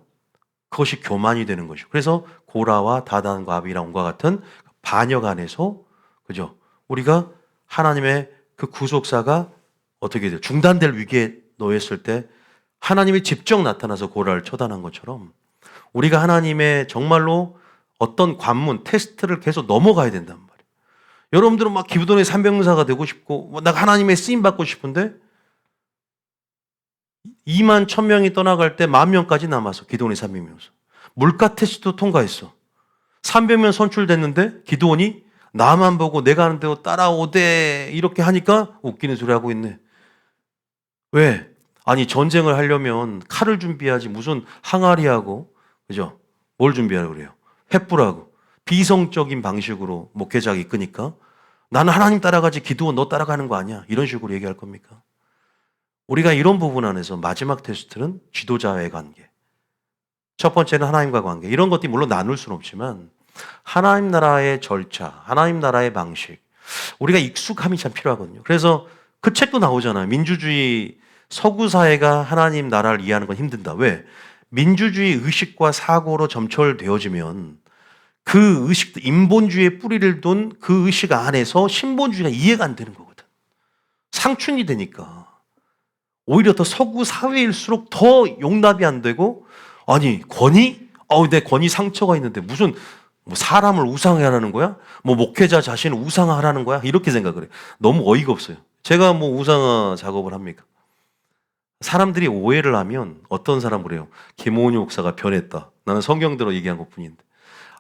그것이 교만이 되는 것이죠. 그래서 고라와 다단과 아비람과 같은 반역 안에서 그죠? 우리가 하나님의 그 구속사가 어떻게 돼요? 중단될 위기에 놓였을 때 하나님이 직접 나타나서 고라를 처단한 것처럼 우리가 하나님의 정말로 어떤 관문, 테스트를 계속 넘어가야 된단 말이에요. 여러분들은 막 기도원의 300명사가 되고 싶고 나 하나님의 쓰임 받고 싶은데 2만 1,000명이 떠나갈 때 10,000명까지 남아서 기도원이 300명사. 물가 테스트도 통과했어. 300명 선출됐는데 기도원이 나만 보고 내가 하는 대로 따라오대 이렇게 하니까 웃기는 소리 하고 있네. 왜? 아니 전쟁을 하려면 칼을 준비하지 무슨 항아리하고 그죠? 뭘 준비하라고 그래요? 횃불하고 비성적인 방식으로 목회자가 이끄니까 나는 하나님 따라가지 기도원 너 따라가는 거 아니야. 이런 식으로 얘기할 겁니까? 우리가 이런 부분 안에서 마지막 테스트는 지도자의 관계. 첫 번째는 하나님과 관계. 이런 것들이 물론 나눌 수는 없지만 하나님 나라의 절차, 하나님 나라의 방식. 우리가 익숙함이 참 필요하거든요. 그래서 그 책도 나오잖아요. 민주주의 서구 사회가 하나님 나라를 이해하는 건 힘든다. 왜? 민주주의 의식과 사고로 점철되어지면 그 의식, 인본주의의 뿌리를 둔 그 의식 안에서 신본주의가 이해가 안 되는 거거든. 상충이 되니까. 오히려 더 서구 사회일수록 더 용납이 안 되고 아니 권위? 내 권위 상처가 있는데 무슨 뭐 사람을 우상하라는 거야? 뭐 목회자 자신을 우상하라는 거야? 이렇게 생각을 해요. 너무 어이가 없어요. 제가 뭐 우상화 작업을 합니까? 사람들이 오해를 하면 어떤 사람을 해요? 김호은이 목사가 변했다. 나는 성경대로 얘기한 것뿐인데.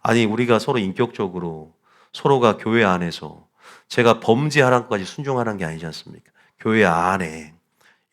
아니 우리가 서로 인격적으로 서로가 교회 안에서 제가 범죄하라는 것까지 순종하라는 게 아니지 않습니까? 교회 안에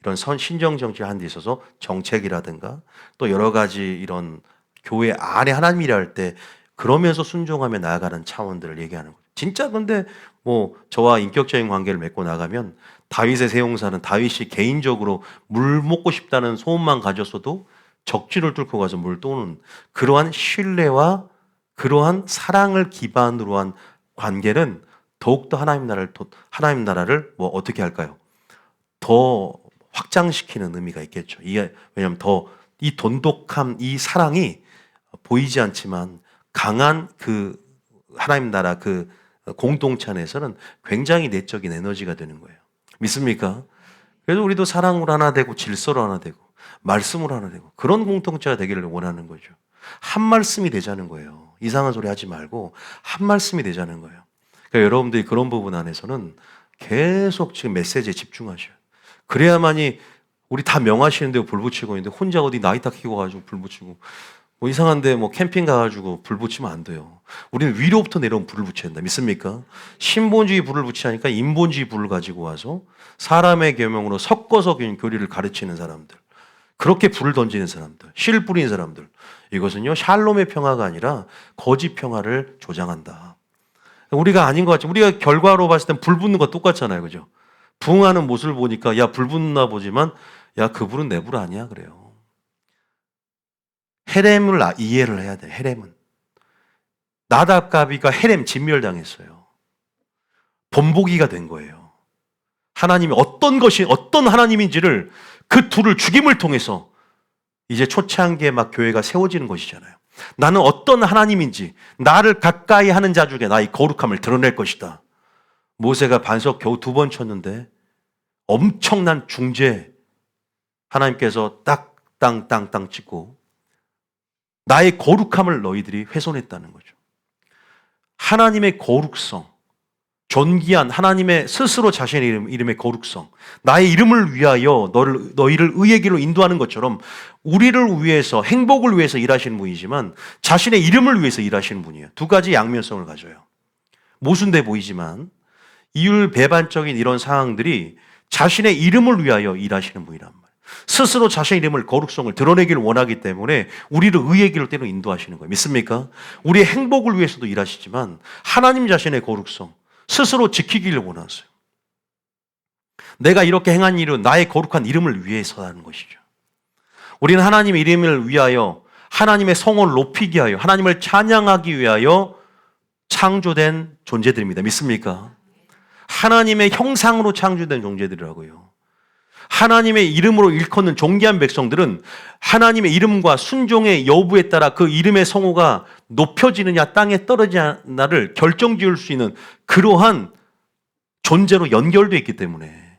이런 신정정치하는 데 있어서 정책이라든가 또 여러 가지 이런 교회 안에 하나님 일할 때 그러면서 순종하며 나아가는 차원들을 얘기하는 거죠. 진짜 근데 뭐 저와 인격적인 관계를 맺고 나가면 다윗의 세용사는 다윗이 개인적으로 물 먹고 싶다는 소원만 가졌어도 적지를 뚫고 가서 물 떠오는 그러한 신뢰와 그러한 사랑을 기반으로 한 관계는 더욱더 하나님 나라를 뭐 어떻게 할까요? 더 확장시키는 의미가 있겠죠. 왜냐하면 더 이 돈독함, 이 사랑이 보이지 않지만 강한 그 하나님 나라 그 공동체 안에서는 굉장히 내적인 에너지가 되는 거예요. 믿습니까? 그래서 우리도 사랑으로 하나 되고 질서로 하나 되고 말씀으로 하나 되고 그런 공동체가 되기를 원하는 거죠. 한 말씀이 되자는 거예요. 이상한 소리 하지 말고 한 말씀이 되자는 거예요. 그러니까 여러분들이 그런 부분 안에서는 계속 지금 메시지에 집중하셔요. 그래야만이 우리 다 명하시는데 불 붙이고 있는데 혼자 어디 나이타 키고 가지고 불 붙이고 뭐 이상한데 뭐 캠핑 가가지고 불 붙이면 안 돼요. 우리는 위로부터 내려온 불을 붙여야 된다. 믿습니까? 신본주의 불을 붙이니까 인본주의 불을 가지고 와서 사람의 계명으로 섞어서 교리를 가르치는 사람들, 그렇게 불을 던지는 사람들, 씨를 뿌리는 사람들, 이것은요 샬롬의 평화가 아니라 거짓 평화를 조장한다. 우리가 아닌 것 같지. 우리가 결과로 봤을 땐 불 붙는 거 똑같잖아요, 그죠? 부흥하는 모습을 보니까 야 불 붙나 보지만 야 그 불은 내 불 아니야 그래요. 헤렘을 이해를 해야 돼. 헤렘은 나답가비가 헤렘 진멸당했어요. 본보기가 된 거예요. 하나님이 어떤 것이 어떤 하나님인지를 그 둘을 죽임을 통해서 이제 초창기에 막 교회가 세워지는 것이잖아요. 나는 어떤 하나님인지 나를 가까이 하는 자 중에 나의 거룩함을 드러낼 것이다. 모세가 반석 겨우 2번 쳤는데 엄청난 중재 하나님께서 딱 땅 찍고 나의 거룩함을 너희들이 훼손했다는 거죠. 하나님의 거룩성, 존귀한 하나님의 스스로 자신의 이름의 거룩성, 나의 이름을 위하여 너희를 의의 길로 인도하는 것처럼 우리를 위해서 행복을 위해서 일하시는 분이지만 자신의 이름을 위해서 일하시는 분이에요. 두 가지 양면성을 가져요. 모순돼 보이지만 이율배반적인 이런 상황들이 자신의 이름을 위하여 일하시는 분이란 말이에요. 스스로 자신의 이름을 거룩성을 드러내기를 원하기 때문에 우리를 의의 길로 때로 인도하시는 거예요. 믿습니까? 우리의 행복을 위해서도 일하시지만 하나님 자신의 거룩성 스스로 지키기를 원하세요. 내가 이렇게 행한 일은 나의 거룩한 이름을 위해서라는 것이죠. 우리는 하나님의 이름을 위하여 하나님의 성을 높이기 위하여 하나님을 찬양하기 위하여 창조된 존재들입니다. 믿습니까? 하나님의 형상으로 창조된 존재들이라고요. 하나님의 이름으로 일컫는 존귀한 백성들은 하나님의 이름과 순종의 여부에 따라 그 이름의 성호가 높여지느냐 땅에 떨어지느냐를 결정지을 수 있는 그러한 존재로 연결되어 있기 때문에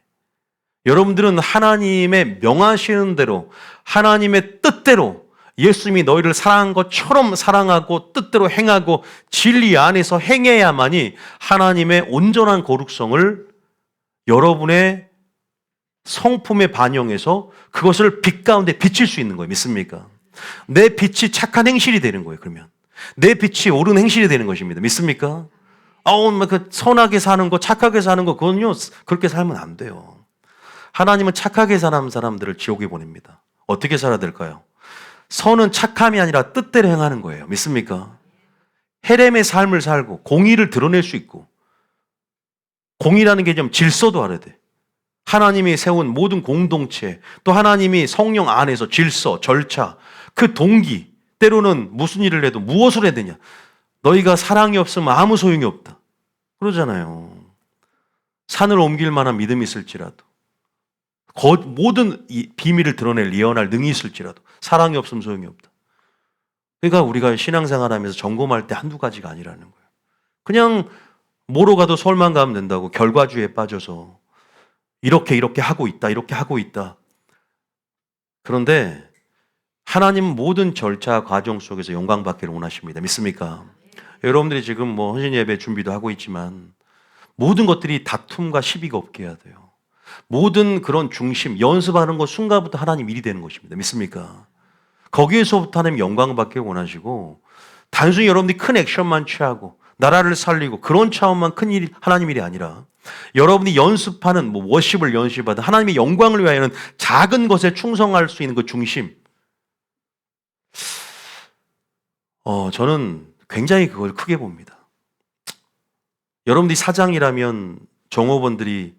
여러분들은 하나님의 명하시는 대로 하나님의 뜻대로 예수님이 너희를 사랑한 것처럼 사랑하고 뜻대로 행하고 진리 안에서 행해야만이 하나님의 온전한 거룩성을 여러분의 성품에 반영해서 그것을 빛 가운데 비칠 수 있는 거예요. 믿습니까? 내 빛이 착한 행실이 되는 거예요. 그러면 내 빛이 옳은 행실이 되는 것입니다. 믿습니까? 선하게 사는 거, 착하게 사는 거, 그건요 그렇게 살면 안 돼요. 하나님은 착하게 사는 사람들을 지옥에 보냅니다. 어떻게 살아야 될까요? 선은 착함이 아니라 뜻대로 행하는 거예요. 믿습니까? 헤렘의 삶을 살고 공의를 드러낼 수 있고, 공의라는 개념 질서도 알아야 돼. 하나님이 세운 모든 공동체, 또 하나님이 성령 안에서 질서, 절차, 그 동기, 때로는 무슨 일을 해도 무엇을 해야 되냐? 너희가 사랑이 없으면 아무 소용이 없다. 그러잖아요. 산을 옮길 만한 믿음이 있을지라도, 모든 비밀을 드러낼 예언할 능이 있을지라도 사랑이 없으면 소용이 없다. 그러니까 우리가 신앙생활하면서 점검할 때 한두 가지가 아니라는 거예요. 그냥 뭐로 가도 서울만 가면 된다고 결과주의에 빠져서 이렇게 하고 있다, 이렇게 하고 있다. 그런데 하나님은 모든 절차 과정 속에서 영광 받기를 원하십니다. 믿습니까? 여러분들이 지금 뭐 헌신 예배 준비도 하고 있지만 모든 것들이 다툼과 시비가 없게 해야 돼요. 모든 그런 중심, 연습하는 것 순간부터 하나님 일이 되는 것입니다. 믿습니까? 거기에서부터 하나님 영광을 받기를 원하시고, 단순히 여러분들이 큰 액션만 취하고 나라를 살리고 그런 차원만 큰 일이 하나님 일이 아니라 여러분이 연습하는 워십을 연습하든 하나님의 영광을 위하여는 작은 것에 충성할 수 있는 그 중심, 저는 굉장히 그걸 크게 봅니다. 여러분들이 사장이라면 종업원들이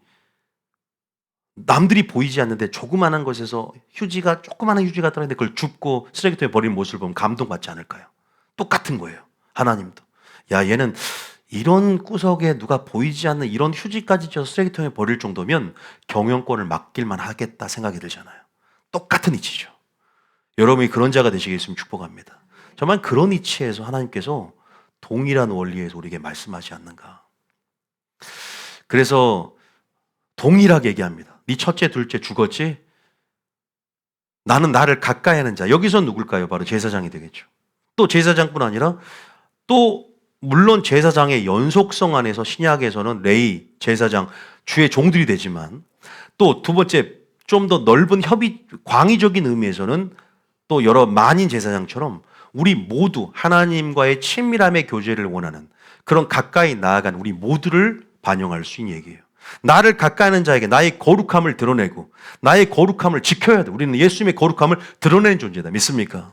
남들이 보이지 않는데 조그마한 것에서 조그마한 휴지가 떨어졌는데 그걸 줍고 쓰레기통에 버리는 모습을 보면 감동받지 않을까요? 똑같은 거예요. 하나님도. 야, 얘는 이런 구석에 누가 보이지 않는 이런 휴지까지 저 쓰레기통에 버릴 정도면 경영권을 맡길만 하겠다 생각이 들잖아요. 똑같은 이치죠. 여러분이 그런 자가 되시겠으면 축복합니다. 정말 그런 이치에서 하나님께서 동일한 원리에서 우리에게 말씀하지 않는가. 그래서 동일하게 얘기합니다. 네 첫째, 둘째 죽었지? 나는 나를 가까이 하는 자. 여기서 누굴까요? 바로 제사장이 되겠죠. 또 제사장뿐 아니라 또 물론 제사장의 연속성 안에서 신약에서는 레위, 제사장, 주의 종들이 되지만 또 두 번째 좀 더 넓은 광의적인 의미에서는 또 여러 만인 제사장처럼 우리 모두 하나님과의 친밀함의 교제를 원하는 그런 가까이 나아간 우리 모두를 반영할 수 있는 얘기예요. 나를 가까이 하는 자에게 나의 거룩함을 드러내고 나의 거룩함을 지켜야 돼. 우리는 예수님의 거룩함을 드러내는 존재다. 믿습니까?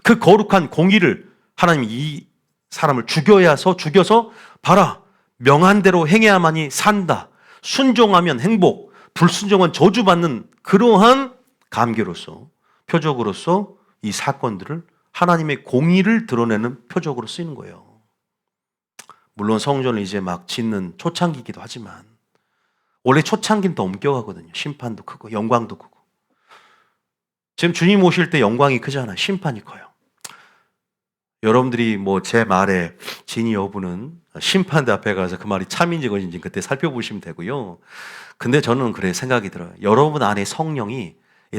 그 거룩한 공의를 하나님이 이 사람을 죽여서 봐라. 명한 대로 행해야만이 산다. 순종하면 행복, 불순종은 저주받는 그러한 감개로서 표적으로서 이 사건들을 하나님의 공의를 드러내는 표적으로 쓰이는 거예요. 물론 성전을 이제 막 짓는 초창기이기도 하지만 원래 초창기는 더 엄격하거든요. 심판도 크고 영광도 크고. 지금 주님 오실 때 영광이 크잖아요. 심판이 커요. 여러분들이 뭐 제 말에 진위 여부는 심판대 앞에 가서 그 말이 참인지 거짓인지 그때 살펴보시면 되고요. 근데 저는 그래 생각이 들어요. 여러분 안에 성령이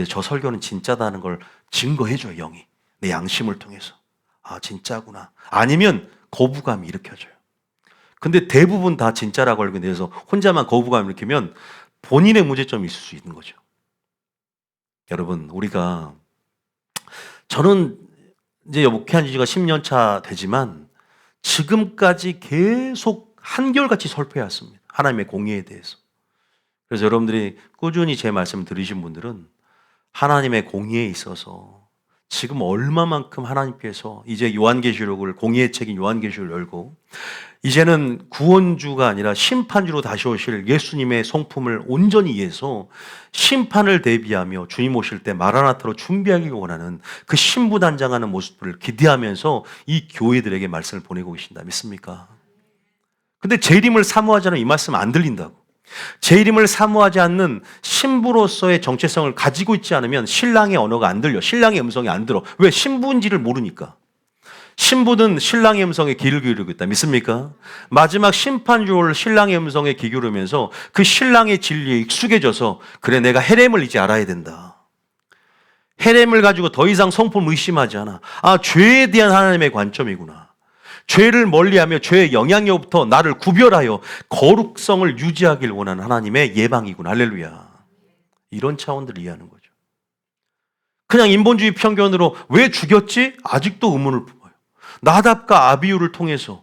저 설교는 진짜다는 걸 증거해줘요. 영이. 내 양심을 통해서. 아 진짜구나. 아니면 거부감이 일으켜져요. 근데 대부분 다 진짜라고 알고 내서 혼자만 거부감을 일으키면 본인의 문제점이 있을 수 있는 거죠. 여러분 우리가 저는 이제 목회한 지가 10년 차 되지만 지금까지 계속 한결같이 설교해왔습니다. 하나님의 공의에 대해서. 그래서 여러분들이 꾸준히 제 말씀 들으신 분들은 하나님의 공의에 있어서 지금 얼마만큼 하나님께서 이제 요한계시록을 공의의 책인 요한계시록을 열고 이제는 구원주가 아니라 심판주로 다시 오실 예수님의 성품을 온전히 이해해서 심판을 대비하며 주님 오실 때 마라나타로 준비하기를 원하는 그 신부단장하는 모습들을 기대하면서 이 교회들에게 말씀을 보내고 계신다. 믿습니까? 근데 제 이름을 사모하지 않으면 이 말씀 안 들린다고. 제 이름을 사모하지 않는 신부로서의 정체성을 가지고 있지 않으면 신랑의 언어가 안 들려. 신랑의 음성이 안 들어. 왜? 신부인지를 모르니까. 신부는 신랑의 음성에 귀를 기울이고 있다. 믿습니까? 마지막 심판주를 신랑의 음성에 귀 기울이면서 그 신랑의 진리에 익숙해져서 그래 내가 헤렘을 이제 알아야 된다. 헤렘을 가지고 더 이상 성품을 의심하지 않아. 아 죄에 대한 하나님의 관점이구나. 죄를 멀리하며 죄의 영향력부터 나를 구별하여 거룩성을 유지하길 원하는 하나님의 예방이구나. 할렐루야. 이런 차원들을 이해하는 거죠. 그냥 인본주의 편견으로 왜 죽였지? 아직도 의문을 품어요. 나답과 아비후를 통해서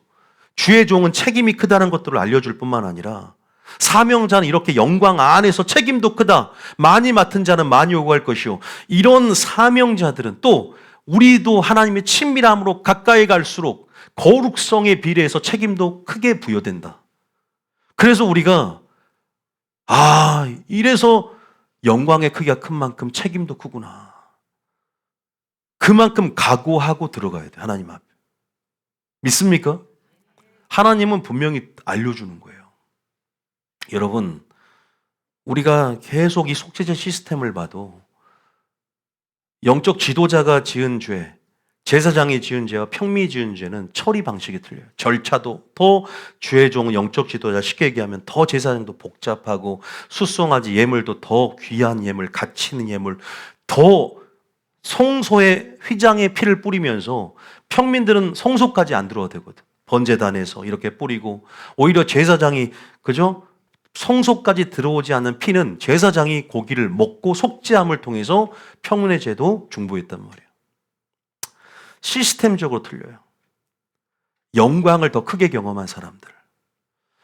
주의 종은 책임이 크다는 것들을 알려줄 뿐만 아니라 사명자는 이렇게 영광 안에서 책임도 크다. 많이 맡은 자는 많이 요구할 것이요. 이런 사명자들은 또 우리도 하나님의 친밀함으로 가까이 갈수록 거룩성에 비례해서 책임도 크게 부여된다. 그래서 우리가 이래서 영광의 크기가 큰 만큼 책임도 크구나. 그만큼 각오하고 들어가야 돼. 하나님 앞에. 믿습니까? 하나님은 분명히 알려주는 거예요. 여러분 우리가 계속 이 속죄제 시스템을 봐도 영적 지도자가 지은 죄, 제사장이 지은 죄와 평민이 지은 죄는 처리 방식이 틀려요. 절차도 더 주의 종은 영적 지도자 쉽게 얘기하면 더 제사장도 복잡하고 숫송아지 예물도 더 귀한 예물, 가치 있는 예물, 더 성소에 휘장의 피를 뿌리면서 평민들은 성소까지 안 들어와도 되거든. 번제단에서 이렇게 뿌리고 오히려 제사장이 그죠? 성소까지 들어오지 않는 피는 제사장이 고기를 먹고 속죄함을 통해서 평민의 죄도 중보했단 말이에요. 시스템적으로 틀려요. 영광을 더 크게 경험한 사람들,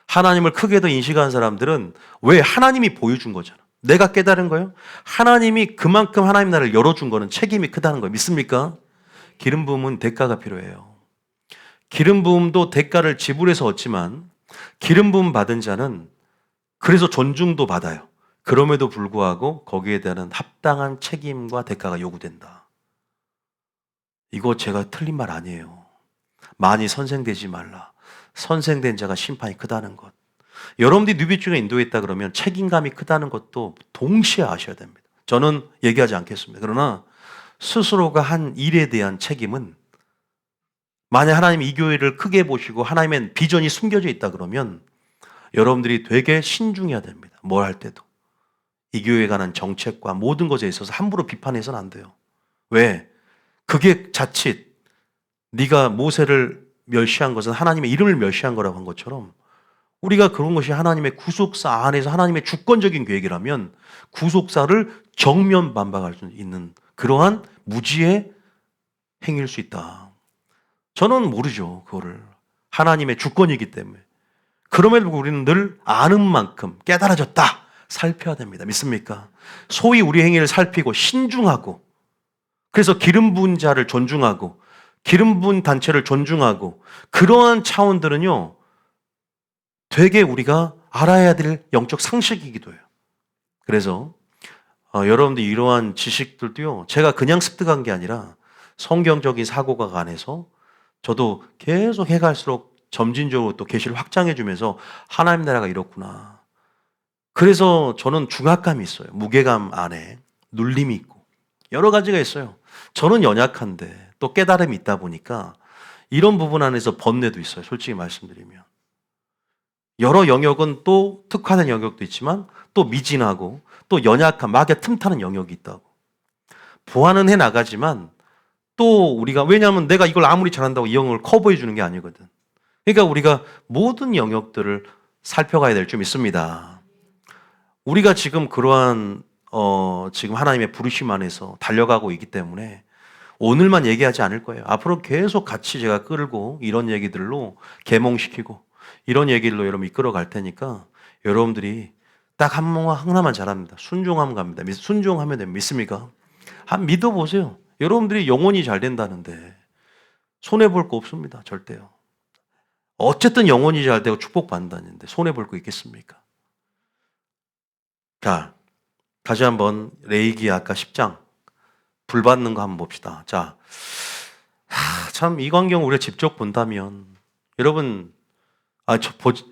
하나님을 크게 더 인식한 사람들은 왜? 하나님이 보여준 거잖아. 내가 깨달은 거예요. 하나님이 그만큼 하나님 나라를 열어준 거는 책임이 크다는 거예요. 믿습니까? 기름 부음은 대가가 필요해요. 기름 부음도 대가를 지불해서 얻지만 기름 부음 받은 자는 그래서 존중도 받아요. 그럼에도 불구하고 거기에 대한 합당한 책임과 대가가 요구된다. 이거 제가 틀린 말 아니에요. 많이 선생되지 말라. 선생된 자가 심판이 크다는 것. 여러분들이 뉴비 중에 인도했다 그러면 책임감이 크다는 것도 동시에 아셔야 됩니다. 저는 얘기하지 않겠습니다. 그러나 스스로가 한 일에 대한 책임은 만약 하나님이 이 교회를 크게 보시고 하나님의 비전이 숨겨져 있다 그러면 여러분들이 되게 신중해야 됩니다. 뭘 할 때도. 이 교회에 관한 정책과 모든 것에 있어서 함부로 비판해서는 안 돼요. 왜? 그게 자칫 네가 모세를 멸시한 것은 하나님의 이름을 멸시한 거라고 한 것처럼 우리가 그런 것이 하나님의 구속사 안에서 하나님의 주권적인 계획이라면 구속사를 정면 반박할 수 있는 그러한 무지의 행위일 수 있다. 저는 모르죠. 그거를. 하나님의 주권이기 때문에. 그럼에도 불구하고 우리는 늘 아는 만큼 깨달아졌다. 살펴야 됩니다. 믿습니까? 소위 우리 행위를 살피고 신중하고, 그래서 기름 부은 자를 존중하고 기름 부은 단체를 존중하고, 그러한 차원들은요 되게 우리가 알아야 될 영적 상식이기도 해요. 그래서 여러분들 이러한 지식들도요 제가 그냥 습득한 게 아니라 성경적인 사고가 안에서 저도 계속 해갈수록 점진적으로 또 계시를 확장해 주면서 하나님 나라가 이렇구나. 그래서 저는 중압감이 있어요. 무게감 안에 눌림이 있고 여러 가지가 있어요. 저는 연약한데 또 깨달음이 있다 보니까 이런 부분 안에서 번뇌도 있어요. 솔직히 말씀드리면. 여러 영역은 또 특화된 영역도 있지만 또 미진하고 또 연약한 마귀의 틈타는 영역이 있다고. 보완은 해나가지만 또 우리가, 왜냐하면 내가 이걸 아무리 잘한다고 이 영역을 커버해 주는 게 아니거든. 그러니까 우리가 모든 영역들을 살펴가야 될 줄 믿습니다. 우리가 지금 그러한 지금 하나님의 부르심 안에서 달려가고 있기 때문에 오늘만 얘기하지 않을 거예요. 앞으로 계속 같이 제가 끌고 이런 얘기들로 계몽시키고 이런 얘기들로 여러분 이끌어 갈 테니까 여러분들이 딱 하나만 잘합니다. 순종하면 갑니다. 순종하면 됩니다. 믿습니까? 한 믿어보세요. 여러분들이 영혼이 잘 된다는데 손해볼 거 없습니다. 절대요. 어쨌든 영혼이 잘 되고 축복받는다는데 손해볼 거 있겠습니까? 자, 다시 한번 레위기 아까 10장 불 받는 거 한번 봅시다. 자, 참 이 광경 우리가 직접 본다면 여러분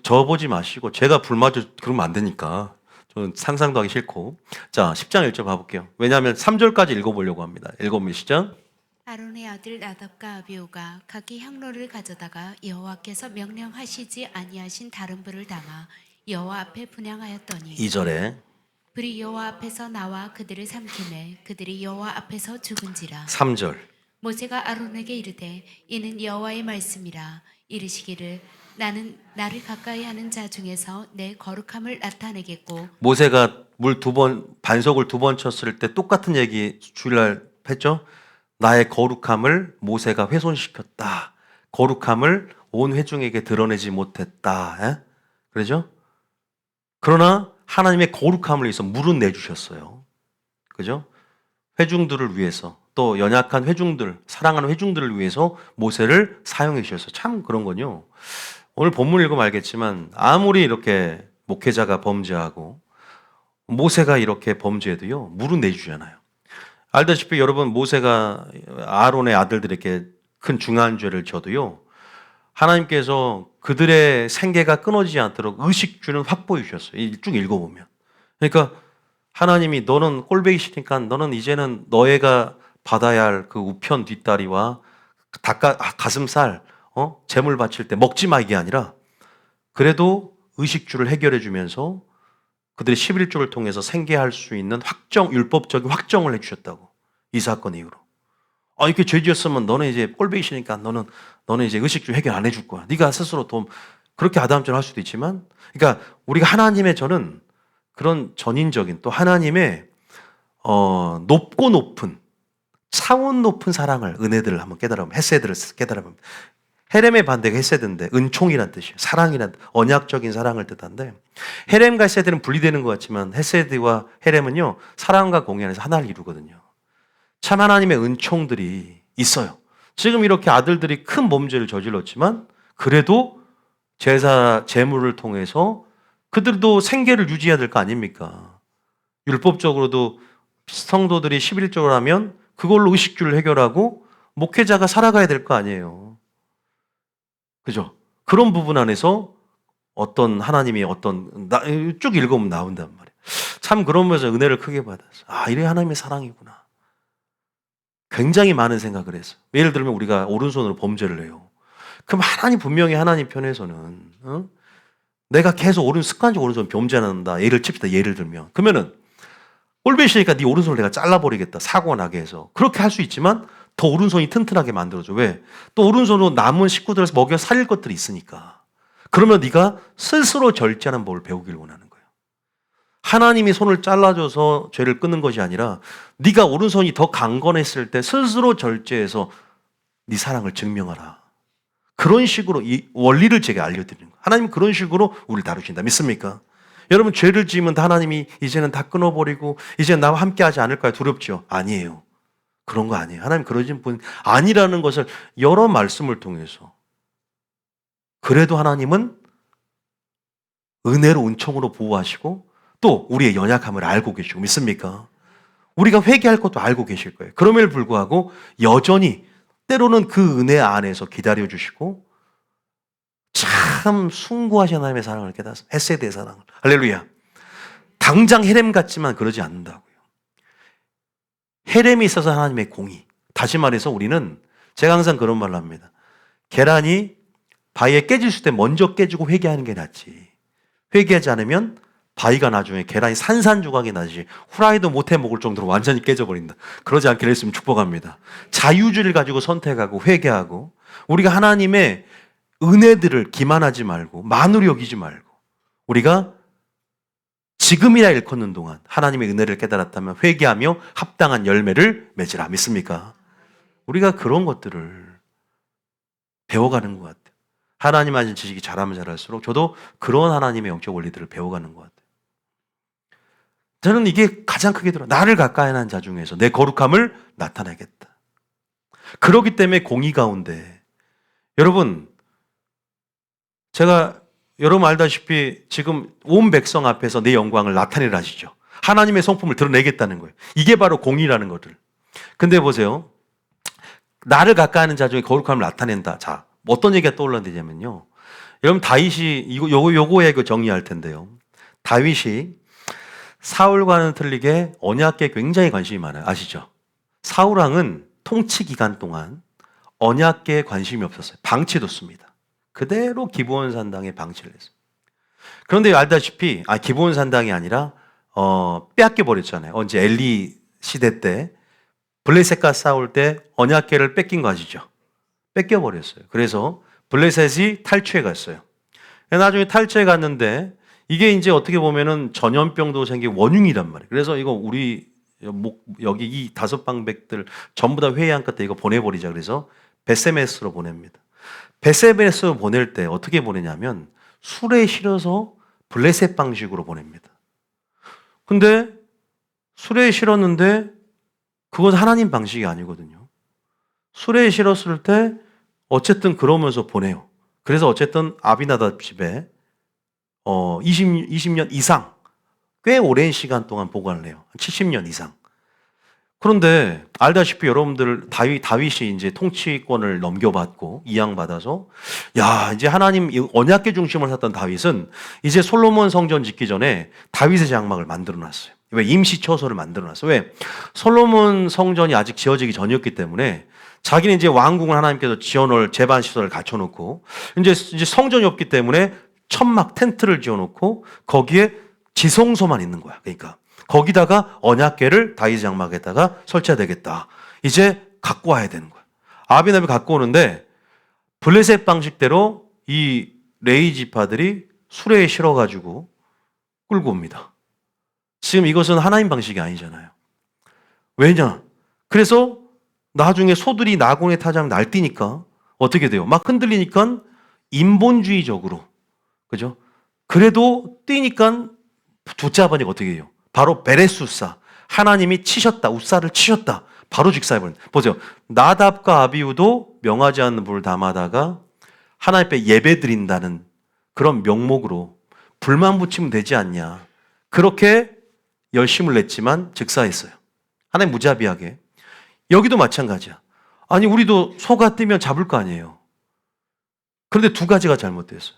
저 보지 마시고 제가 불 맞아 그러면 안 되니까 저는 상상도 하기 싫고. 자, 10장 1절 봐볼게요. 왜냐하면 3절까지 읽어보려고 합니다. 읽어보면 시작. 아론의 아들 나답과 아비후가 각기 향로를 가져다가 여호와께서 명령하시지 아니하신 다른 불을 담아 여호와 앞에 분향하였더니 2절에 불이 여호와 앞에서 나와 그들을 삼키매 그들이 여호와 앞에서 죽은지라. 3절 모세가 아론에게 이르되 이는 여호와의 말씀이라. 이르시기를 나는 나를 가까이 하는 자 중에서 내 거룩함을 나타내겠고. 모세가 반석을 2번 쳤을 때 똑같은 얘기 주일날 했죠. 나의 거룩함을 모세가 훼손시켰다. 거룩함을 온 회중에게 드러내지 못했다. 그러죠? 그러나 하나님의 거룩함을 위해서 물은 내주셨어요. 그죠? 회중들을 위해서, 또 연약한 회중들, 사랑하는 회중들을 위해서 모세를 사용해 주셨어요. 참 그런 건요. 오늘 본문 읽으면 알겠지만 아무리 이렇게 목회자가 범죄하고 모세가 이렇게 범죄해도요, 물은 내주잖아요. 알다시피 여러분, 모세가 아론의 아들들에게 큰 중한 죄를 져도요, 하나님께서 그들의 생계가 끊어지지 않도록 의식주는 확보해 주셨어요. 쭉 읽어보면. 그러니까 하나님이 너는 꼴배기 싫으니까 너는 이제는 너희가 받아야 할 그 우편 뒷다리와 가슴살, 재물 바칠 때 먹지 마, 이게 아니라 그래도 의식주를 해결해 주면서 그들의 11조를 통해서 생계할 수 있는 율법적인 확정을 해주셨다고. 이 사건 이후로. 이렇게 죄 지었으면 너는 이제 꼴배기 싫으니까 너는 이제 의식주 해결 안 해줄 거야. 네가 스스로 그렇게 아담처럼 할 수도 있지만, 그러니까 우리가 하나님의, 저는 그런 전인적인, 또 하나님의 높고 높은, 차원 높은 사랑을, 은혜들을 한번 깨달아보면, 헤세드를 깨달아보면, 헤렘의 반대가 헤세드인데 은총이란 뜻이에요. 사랑이란, 언약적인 사랑을 뜻한데, 헤렘과 헤세드는 분리되는 것 같지만 헤세드와 헤렘은요, 사랑과 공의 안에서 하나를 이루거든요. 참 하나님의 은총들이 있어요. 지금 이렇게 아들들이 큰 범죄를 저질렀지만 그래도 제물을 통해서 그들도 생계를 유지해야 될 거 아닙니까? 율법적으로도 성도들이 11조를 하면 그걸로 의식주를 해결하고 목회자가 살아가야 될 거 아니에요. 그죠? 그런 부분 안에서 어떤 하나님이 쭉 읽으면 나온단 말이에요. 참 그러면서 은혜를 크게 받았어요. 이래 하나님의 사랑이구나. 굉장히 많은 생각을 했어요. 예를 들면 우리가 오른손으로 범죄를 해요. 그럼 하나님, 분명히 하나님 편에서는 내가 계속 습관적으로 오른손 범죄한다. 예를 칩시다. 예를 들면. 그러면은 꼴배시니까 네 오른손을 내가 잘라버리겠다. 사고가 나게 해서. 그렇게 할 수 있지만 더 오른손이 튼튼하게 만들어줘. 왜? 또 오른손으로 남은 식구들에서 먹여 살릴 것들이 있으니까. 그러면 네가 스스로 절제하는 법을 배우길 원하는 거예요. 하나님이 손을 잘라줘서 죄를 끊는 것이 아니라 네가 오른손이 더 강건했을 때 스스로 절제해서 네 사랑을 증명하라. 그런 식으로 이 원리를 제가 알려드리는 거예요. 하나님은 그런 식으로 우리를 다루신다. 믿습니까? 여러분, 죄를 지으면 하나님이 이제는 다 끊어버리고 이제 나와 함께하지 않을까요? 두렵죠? 아니에요. 그런 거 아니에요. 하나님 그러신 분 아니라는 것을 여러 말씀을 통해서. 그래도 하나님은 은혜로 은총으로 보호하시고 또 우리의 연약함을 알고 계시고, 믿습니까? 우리가 회개할 것도 알고 계실 거예요. 그럼에도 불구하고 여전히 때로는 그 은혜 안에서 기다려주시고 참 숭고하신 하나님의 사랑을 깨닫습니다. 헤세드의 사랑을. 할렐루야. 당장 헤렘 같지만 그러지 않는다고요. 헤렘이 있어서 하나님의 공의. 다시 말해서 우리는, 제가 항상 그런 말을 합니다. 계란이 바위에 깨질 때 먼저 깨지고 회개하는 게 낫지. 회개하지 않으면 바위가 나중에 계란이 산산조각이 나지 후라이도 못해 먹을 정도로 완전히 깨져버린다. 그러지 않기를 했으면 축복합니다. 자유주의를 가지고 선택하고 회개하고 우리가 하나님의 은혜들을 기만하지 말고 만으로 여기지 말고 우리가 지금이라 일컫는 동안 하나님의 은혜를 깨달았다면 회개하며 합당한 열매를 맺으라. 믿습니까? 우리가 그런 것들을 배워가는 것 같아요. 하나님 아신 지식이 잘하면 잘할수록 저도 그런 하나님의 영적 원리들을 배워가는 것 같아요. 저는 이게 가장 크게 들어요. 나를 가까이 하는 자 중에서 내 거룩함을 나타내겠다. 그렇기 때문에 공의 가운데 여러분, 제가 여러분 알다시피 지금 온 백성 앞에서 내 영광을 나타내라 하시죠. 하나님의 성품을 드러내겠다는 거예요. 이게 바로 공의라는 것들. 근데 보세요. 나를 가까이 하는 자 중에 거룩함을 나타낸다. 자, 어떤 얘기가 떠올랐냐면요. 여러분 다윗이 요거에 정리할 텐데요. 다윗이 사울과는 틀리게 언약궤에 굉장히 관심이 많아요. 아시죠? 사울 왕은 통치 기간 동안 언약궤에 관심이 없었어요. 방치뒀습니다. 그대로 기브온 산당에 방치를 했어요. 그런데 알다시피 기브온 산당이 아니라 빼앗겨 버렸잖아요. 언제 엘리 시대 때 블레셋과 싸울 때 언약궤를 뺏긴 거 아시죠? 뺏겨 버렸어요. 그래서 블레셋이 탈취해 갔어요. 나중에 탈취해 갔는데 이게 이제 어떻게 보면은 전염병도 생긴 원흉이란 말이에요. 그래서 이거 우리 여기 이 5방백들 전부 다 회의한 끝에 이거 보내버리자. 그래서 베세메스로 보냅니다. 베세메스로 보낼 때 어떻게 보내냐면 술에 실어서 블레셋 방식으로 보냅니다. 근데 술에 실었는데 그건 하나님 방식이 아니거든요. 술에 실었을 때 어쨌든 그러면서 보내요. 그래서 어쨌든 아비나답 집에 20년 이상 꽤 오랜 시간 동안 보관을 해요. 70년 이상. 그런데 알다시피 여러분들 다윗이 이제 통치권을 넘겨받고 이양받아서 이제 하나님 언약궤 중심을 샀던 다윗은 이제 솔로몬 성전 짓기 전에 다윗의 장막을 만들어 놨어요. 왜? 임시 처소를 만들어 놨어요. 왜? 솔로몬 성전이 아직 지어지기 전이었기 때문에 자기는 이제 왕궁을 하나님께서 지어놓을 제반 시설을 갖춰놓고 이제 성전이 없기 때문에 천막 텐트를 지어놓고 거기에 지성소만 있는 거야. 그러니까 거기다가 언약궤를 다윗 장막에다가 설치해야 되겠다. 이제 갖고 와야 되는 거야. 아비나답이 갖고 오는데 블레셋 방식대로 이 레위 지파들이 수레에 실어가지고 끌고 옵니다. 지금 이것은 하나님 방식이 아니잖아요. 왜냐? 그래서 나중에 소들이 나곤에 타자면 날뛰니까 어떻게 돼요? 막 흔들리니까 인본주의적으로, 그죠? 그래도 뛰니까 붙잡으니까 어떻게 해요? 바로 베레수사, 하나님이 치셨다, 우사를 치셨다. 바로 직사해버린. 보세요. 나답과 아비후도 명하지 않는 불을 담아다가 하나님 앞에 예배 드린다는 그런 명목으로 불만 붙이면 되지 않냐. 그렇게 열심을 냈지만 즉사했어요. 하나님 무자비하게. 여기도 마찬가지야. 아니 우리도 소가 뛰면 잡을 거 아니에요. 그런데 두 가지가 잘못됐어요.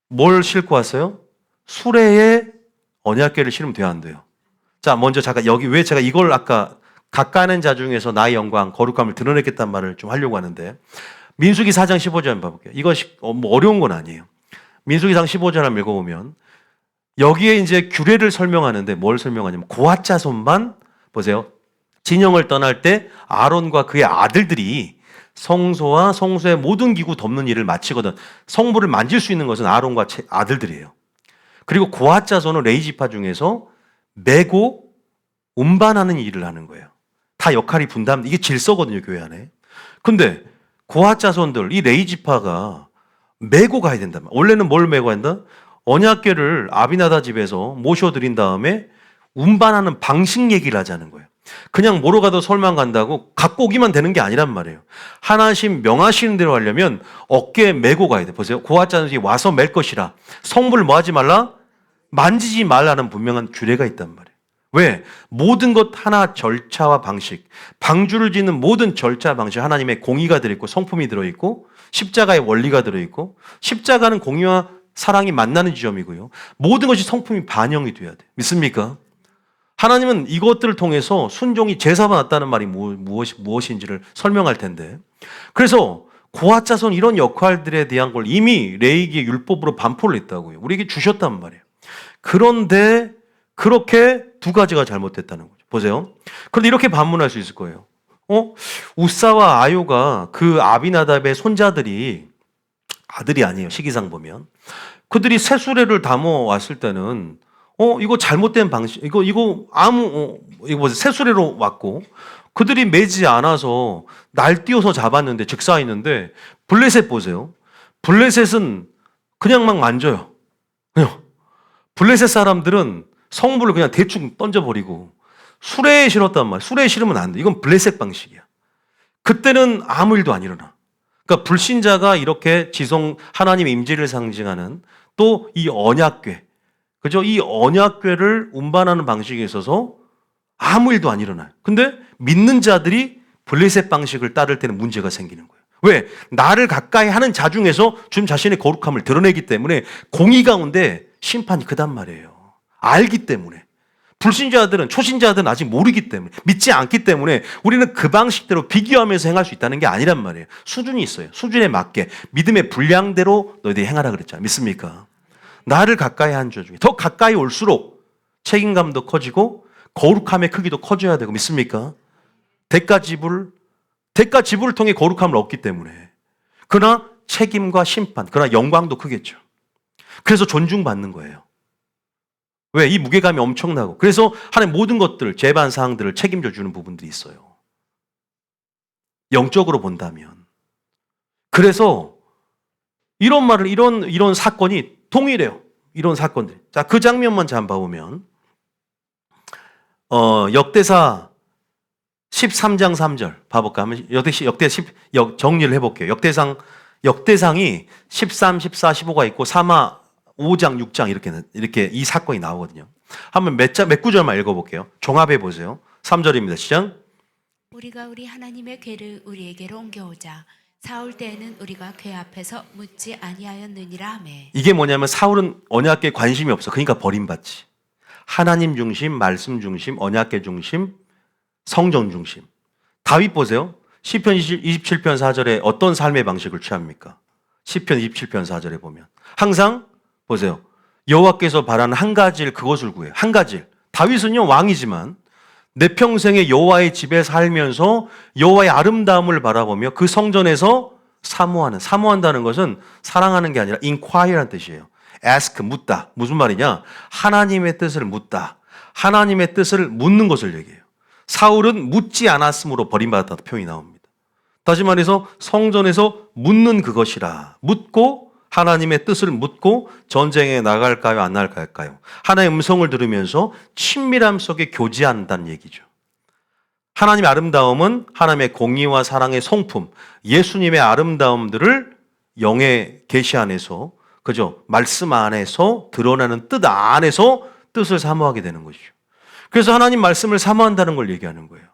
뭘 싣고 왔어요? 수레에 언약궤를 실으면 돼야 안 돼요. 자, 먼저 잠깐 여기 왜 제가 이걸 아까 가까이 하는 자 중에서 나의 영광, 거룩함을 드러내겠다는 말을 좀 하려고 하는데 민수기 4장 15절 한번 봐볼게요. 이것이 뭐 어려운 건 아니에요. 민수기 4장 15절 한번 읽어보면 여기에 이제 규례를 설명하는데 뭘 설명하냐면 고핫 자손만 보세요. 진영을 떠날 때 아론과 그의 아들들이 성소와 성소의 모든 기구 덮는 일을 마치거든 성부를 만질 수 있는 것은 아론과 아들들이에요. 그리고 고핫 자손은 레위 지파 중에서 메고 운반하는 일을 하는 거예요. 다 역할이 분담. 이게 질서거든요, 교회 안에. 근데 고핫 자손들 이 레위 지파가 메고 가야 된단 말이에요. 원래는 뭘 메고 한다? 언약궤를 아비나다 집에서 모셔드린 다음에 운반하는 방식 얘기를 하자는 거예요. 그냥 뭐로 가도 설만 간다고 갖고 오기만 되는 게 아니란 말이에요. 하나님 명하시는 대로 하려면 어깨에 메고 가야 돼. 보세요. 고핫 자손이 와서 맬 것이라. 성부를 뭐 하지 말라? 만지지 말라는 분명한 규례가 있단 말이에요. 왜? 모든 것 하나 절차와 방식, 방주를 짓는 모든 절차 방식, 하나님의 공의가 들어있고 성품이 들어있고 십자가의 원리가 들어있고 십자가는 공의와 사랑이 만나는 지점이고요. 모든 것이 성품이 반영이 돼야 돼. 믿습니까? 하나님은 이것들을 통해서 순종이 제사가 났다는 말이 무엇인지를 설명할 텐데, 그래서 고핫 자손 이런 역할들에 대한 걸 이미 레위기의 율법으로 반포를 했다고요. 우리에게 주셨단 말이에요. 그런데 그렇게 두 가지가 잘못됐다는 거죠. 보세요. 그런데 이렇게 반문할 수 있을 거예요. 우사와 아요가 그 아비나답의 손자들이 아들이 아니에요. 시기상 보면. 그들이 새수레를 담아 왔을 때는 이거 잘못된 방식. 이거 보세요. 새수레로 왔고 그들이 매지 않아서 날뛰어서 잡았는데 즉사했는데 블레셋 보세요. 블레셋은 그냥 막 만져요. 그냥 블레셋 사람들은 성부를 그냥 대충 던져버리고 수레에 실었단 말이야. 수레에 실으면 안 돼. 이건 블레셋 방식이야. 그때는 아무 일도 안 일어나. 그러니까 불신자가 이렇게 지성 하나님의 임재를 상징하는 또 이 언약궤, 그죠? 이 언약궤를 운반하는 방식에 있어서 아무 일도 안 일어나요. 근데 믿는 자들이 블레셋 방식을 따를 때는 문제가 생기는 거예요. 왜? 나를 가까이 하는 자 중에서 주님 자신의 거룩함을 드러내기 때문에 공의 가운데 심판이 크단 말이에요. 알기 때문에. 불신자들은, 초신자들은 아직 모르기 때문에, 믿지 않기 때문에 우리는 그 방식대로 비교하면서 행할 수 있다는 게 아니란 말이에요. 수준이 있어요. 수준에 맞게 믿음의 분량대로 너희들이 행하라 그랬잖아요. 믿습니까? 나를 가까이 한 자 중에 더 가까이 올수록 책임감도 커지고 거룩함의 크기도 커져야 되고, 믿습니까? 대가 지불을 통해 거룩함을 얻기 때문에. 그러나 책임과 심판, 그러나 영광도 크겠죠. 그래서 존중받는 거예요. 왜? 이 무게감이 엄청나고. 그래서 하나님 모든 것들을, 제반 사항들을 책임져 주는 부분들이 있어요. 영적으로 본다면. 그래서 이런 사건이 동일해요. 이런 사건들. 자, 그 장면만 잠 봐보면, 역대사 13장 3절 봐볼까 하면, 정리를 해볼게요. 역대상이 13, 14, 15가 있고, 5장, 6장 이렇게 이 사건이 나오거든요. 한번 몇 구절만 읽어볼게요. 종합해 보세요. 3절입니다. 시작. 우리가 우리 하나님의 궤를 우리에게로 옮겨오자. 사울 때에는 우리가 궤 앞에서 묻지 아니하였느니라 하매. 이게 뭐냐면 사울은 언약궤에 관심이 없어. 그러니까 버림받지. 하나님 중심, 말씀 중심, 언약궤 중심, 성전 중심. 다윗 보세요. 시편 27편 4절에 어떤 삶의 방식을 취합니까? 시편 27편 4절에 보면 항상 보세요. 여호와께서 바라는 한 가지를, 그것을 구해요. 한 가지. 다윗은요 왕이지만 내 평생에 여호와의 집에 살면서 여호와의 아름다움을 바라보며 그 성전에서 사모한다는 것은 사랑하는 게 아니라 inquire라는 뜻이에요. ask, 묻다. 무슨 말이냐? 하나님의 뜻을 묻다. 하나님의 뜻을 묻는 것을 얘기해요. 사울은 묻지 않았으므로 버림받았다는 표현이 나옵니다. 다시 말해서 성전에서 묻는 그것이라. 묻고 하나님의 뜻을 묻고 전쟁에 나갈까요? 안 나갈까요? 하나님의 음성을 들으면서 친밀함 속에 교제한다는 얘기죠. 하나님의 아름다움은 하나님의 공의와 사랑의 성품, 예수님의 아름다움들을 영의 계시 안에서, 그죠? 말씀 안에서 드러나는 뜻 안에서 뜻을 사모하게 되는 것이죠. 그래서 하나님 말씀을 사모한다는 걸 얘기하는 거예요.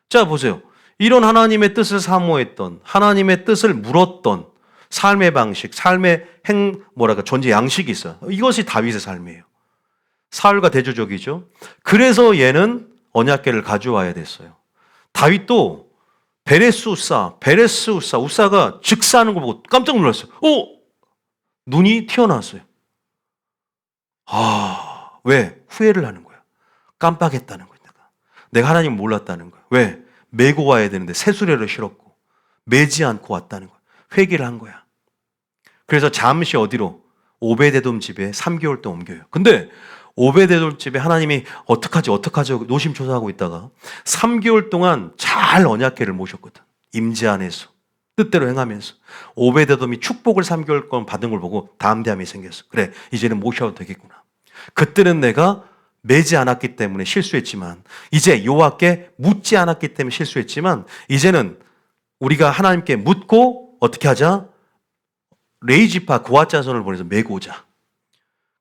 자, 보세요. 이런 하나님의 뜻을 사모했던, 하나님의 뜻을 물었던 삶의 방식, 삶의 존재 양식이 있어요. 이것이 다윗의 삶이에요. 사울과 대조적이죠. 그래서 얘는 언약궤를 가져와야 됐어요. 다윗도 우사가 즉사하는 거 보고 깜짝 놀랐어요. 눈이 튀어나왔어요. 왜? 후회를 하는 거야. 깜빡했다는 거야. 내가 하나님 몰랐다는 거야. 왜? 메고 와야 되는데 새수레를 실었고 매지 않고 왔다는 거야. 회개를 한 거야. 그래서 잠시 어디로? 오베데돔 집에 3개월 동안 옮겨요. 근데 오베데돔 집에 하나님이 어떡하지 노심초사하고 있다가 3개월 동안 잘 언약궤를 모셨거든. 임재 안에서 뜻대로 행하면서 오베데돔이 축복을 3개월 동안 받은 걸 보고 담대함이 생겼어. 그래, 이제는 모셔도 되겠구나. 그때는 내가 매지 않았기 때문에 실수했지만, 이제 여호와께 묻지 않았기 때문에 실수했지만, 이제는 우리가 하나님께 묻고 어떻게 하자? 레이지파 고아자손을 보내서 메고 오자.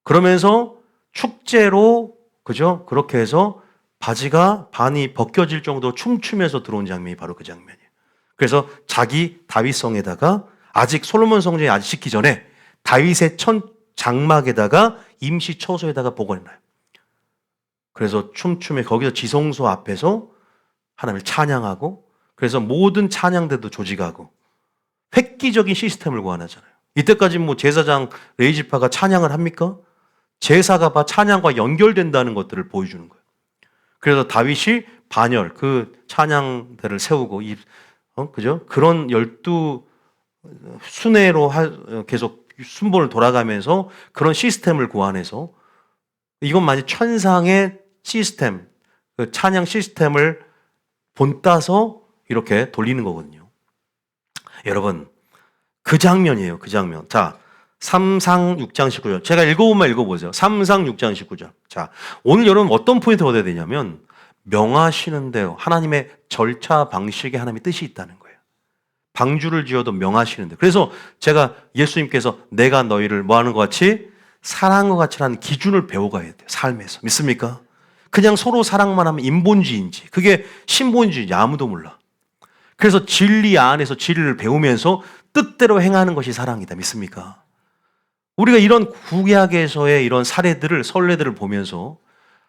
그러면서 축제로, 그죠? 그렇게 해서 바지가 반이 벗겨질 정도 춤추면서 들어온 장면이 바로 그 장면이에요. 그래서 자기 다윗성에다가, 아직 솔로몬 성전이 아직 짓기 전에 다윗의 장막에다가 임시 처소에다가 보관해놔요. 그래서 춤추며 거기서 지성소 앞에서 하나님을 찬양하고, 그래서 모든 찬양대도 조직하고 획기적인 시스템을 고안하잖아요. 이때까지 뭐 제사장 레이지파가 찬양을 합니까? 제사가 찬양과 연결된다는 것들을 보여주는 거예요. 그래서 다윗이 반열 그 찬양대를 세우고 그죠? 그런 12 순회로 계속 순번을 돌아가면서 그런 시스템을 고안해서, 이건 마치 천상의 시스템, 그 찬양 시스템을 본따서 이렇게 돌리는 거거든요. 여러분, 그 장면이에요. 그 장면. 자, 3상 6장 19절. 제가 읽어보면 읽어보세요. 3상 6장 19절. 자, 오늘 여러분 어떤 포인트 얻어야 되냐면, 명하시는 대로 하나님의 절차 방식에 하나님의 뜻이 있다는 거예요. 방주를 지어도 명하시는데. 그래서 제가 예수님께서 내가 너희를 뭐하는 것 같이? 사랑과 같이라는 기준을 배워가야 돼요. 삶에서. 믿습니까? 그냥 서로 사랑만 하면 인본주의인지, 그게 신본주의인지 아무도 몰라. 그래서 진리 안에서 진리를 배우면서 뜻대로 행하는 것이 사랑이다. 믿습니까? 우리가 이런 구약에서의 이런 사례들을, 선례들을 보면서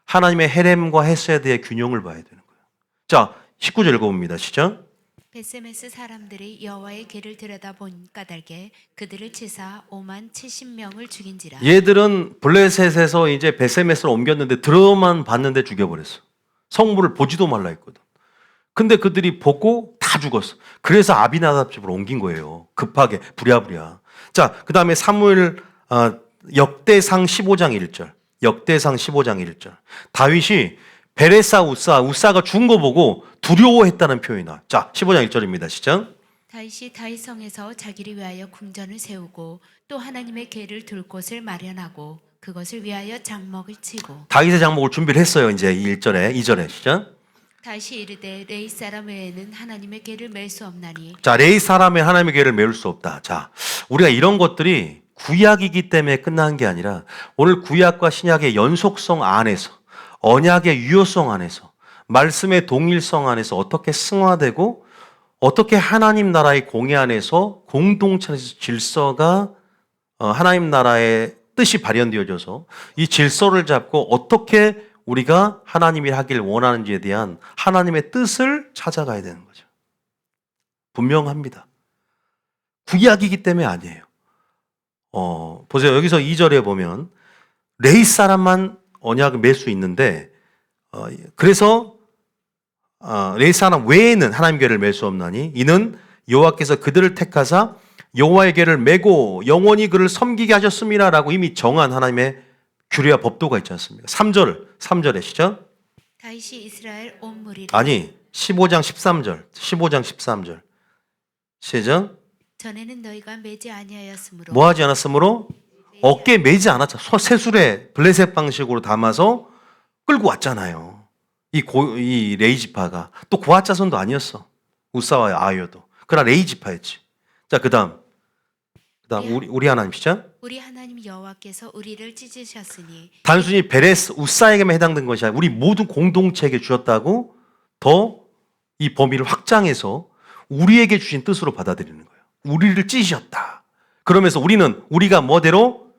하나님의 헤렘과 헤세드의 균형을 봐야 되는 거예요. 자, 19절 읽어봅니다. 시작. 베세메스 사람들이 여호와의 궤를 들여다본 까닭에 그들을 치사 5만 70명을 죽인지라. 얘들은 블레셋에서 이제 베세메스로 옮겼는데 들어만 봤는데 죽여버렸어. 성물을 보지도 말라 했거든. 근데 그들이 보고 다 죽었어. 그래서 아비나답 집으로 옮긴 거예요. 급하게 부랴부랴. 자, 그 다음에 사무엘 역대상 15장 1절. 역대상 15장 1절. 다윗이 베레사 우사가 죽은 거 보고 두려워했다는 표현이 나와요. 자, 15장 1절입니다. 시작. 다윗이 다윗성에서 자기를 위하여 궁전을 세우고 또 하나님의 궤를 둘 곳을 마련하고 그것을 위하여 장막을 치고. 다윗의 장막을 준비를 했어요. 이제 1절에 2절에 시작. 다윗이 이르되 레이 사람 외에는 하나님의 궤를 맬 수 없나니. 자, 레이 사람의 하나님의 궤를 메울 수 없다. 자, 우리가 이런 것들이 구약이기 때문에 끝난 게 아니라 오늘 구약과 신약의 연속성 안에서, 언약의 유효성 안에서, 말씀의 동일성 안에서 어떻게 승화되고 어떻게 하나님 나라의 공의 안에서 공동체 안에서 질서가 하나님 나라의 뜻이 발현되어져서 이 질서를 잡고 어떻게 우리가 하나님이 하길 원하는지에 대한 하나님의 뜻을 찾아가야 되는 거죠. 분명합니다. 구약이기 때문에 아니에요. 보세요. 여기서 2절에 보면 레이 사람만 언약을 맺을 수 있는데, 그래서 레이 사람 외에는 하나님 궤를 맬 수 없나니 이는 여호와께서 그들을 택하사 여호와의 궤를 메고 영원히 그를 섬기게 하셨음이라라고 이미 정한 하나님의 규례와 법도가 있지 않습니까? 3절에 시작. 다윗이 이스라엘 온 무리를. 아니, 15장 13절. 시작. 전에는 너희가 매지 아니하였으므로. 뭐 하지 않았으므로? 어깨에 매지 않았죠. 새술에 블레셋 방식으로 담아서 끌고 왔잖아요. 이 레이지파가. 또 고아자손도 아니었어. 우사와 아이어도. 그러나 레이지파였지. 자, 그다음 우리 하나님 시작. 우리 하나님 여호와께서 우리를 찢으셨으니. 단순히 베레스 우사에게만 해당된 것이 아니라 우리 모든 공동체에게 주셨다고 더 이 범위를 확장해서 우리에게 주신 뜻으로 받아들이는 거예요. 우리를 찢으셨다. 그러면서 우리가 뭐대로?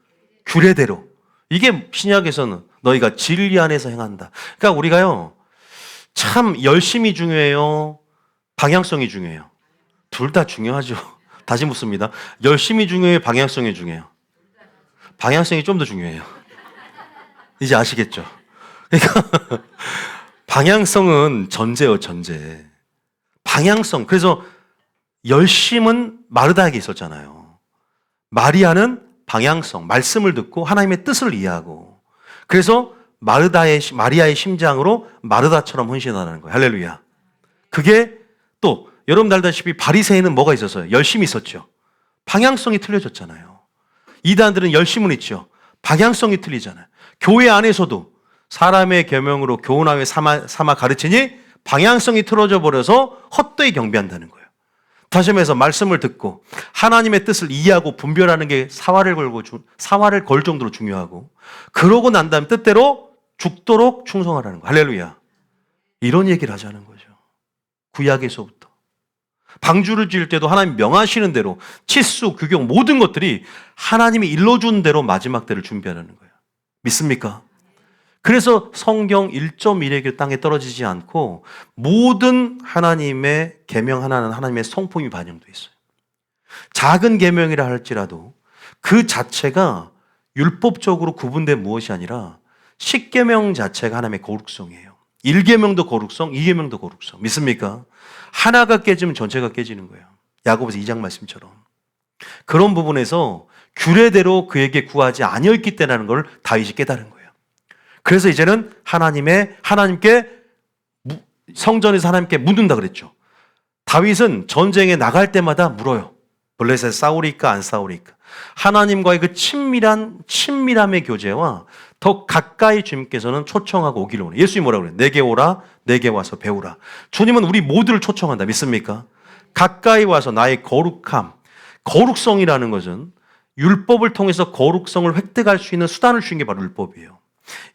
규례대로. 이게 신약에서는 너희가 진리 안에서 행한다. 그러니까 우리가요, 참 열심이 중요해요? 방향성이 중요해요? 둘 다 중요하죠. 다시 묻습니다. 열심이 중요해요? 방향성이 중요해요? 방향성이 좀 더 중요해요. 이제 아시겠죠? 그러니까 방향성은 전제예요, 전제. 방향성. 그래서 열심은 마르다에게 있었잖아요. 마리아는 방향성, 말씀을 듣고 하나님의 뜻을 이해하고, 그래서 마리아의 심장으로 마르다처럼 헌신하는 거예요. 할렐루야. 그게 또 여러분 알다시피 바리새인은 뭐가 있었어요? 열심이 있었죠. 방향성이 틀려졌잖아요. 이단들은 열심은 있죠. 방향성이 틀리잖아요. 교회 안에서도 사람의 계명으로 교훈하여 삼아 가르치니 방향성이 틀어져 버려서 헛되이 경배한다는 거예요. 다시 말해서 말씀을 듣고 하나님의 뜻을 이해하고 분별하는 게 사활을 걸 정도로 중요하고, 그러고 난 다음 뜻대로 죽도록 충성하라는 거예요. 할렐루야. 이런 얘기를 하자는 거죠. 구약에서부터. 방주를 지을 때도 하나님 명하시는 대로 치수, 규경 모든 것들이 하나님이 일러준 대로 마지막 때를 준비하라는 거예요. 믿습니까? 그래서 성경 1.1획이 땅에 떨어지지 않고 모든 하나님의 계명 하나는 하나님의 성품이 반영되어 있어요. 작은 계명이라 할지라도 그 자체가 율법적으로 구분된 무엇이 아니라 10계명 자체가 하나님의 거룩성이에요. 1계명도 거룩성, 2계명도 거룩성. 믿습니까? 하나가 깨지면 전체가 깨지는 거예요. 야고보서 2장 말씀처럼. 그런 부분에서 규례대로 그에게 구하지 아니었기 때라는 걸 다윗이 깨달은 거예요. 그래서 이제는 하나님께 성전에서 하나님께 묻는다 그랬죠. 다윗은 전쟁에 나갈 때마다 물어요. 블레셋 싸우리까 안 싸우리까. 하나님과의 그 친밀함의 교제와 더 가까이 주님께서는 초청하고 오기를 원해요. 예수님이 뭐라고 그래요? 내게 오라, 내게 와서 배우라. 주님은 우리 모두를 초청한다. 믿습니까? 가까이 와서 나의 거룩성이라는 것은 율법을 통해서 거룩성을 획득할 수 있는 수단을 주신 게 바로 율법이에요.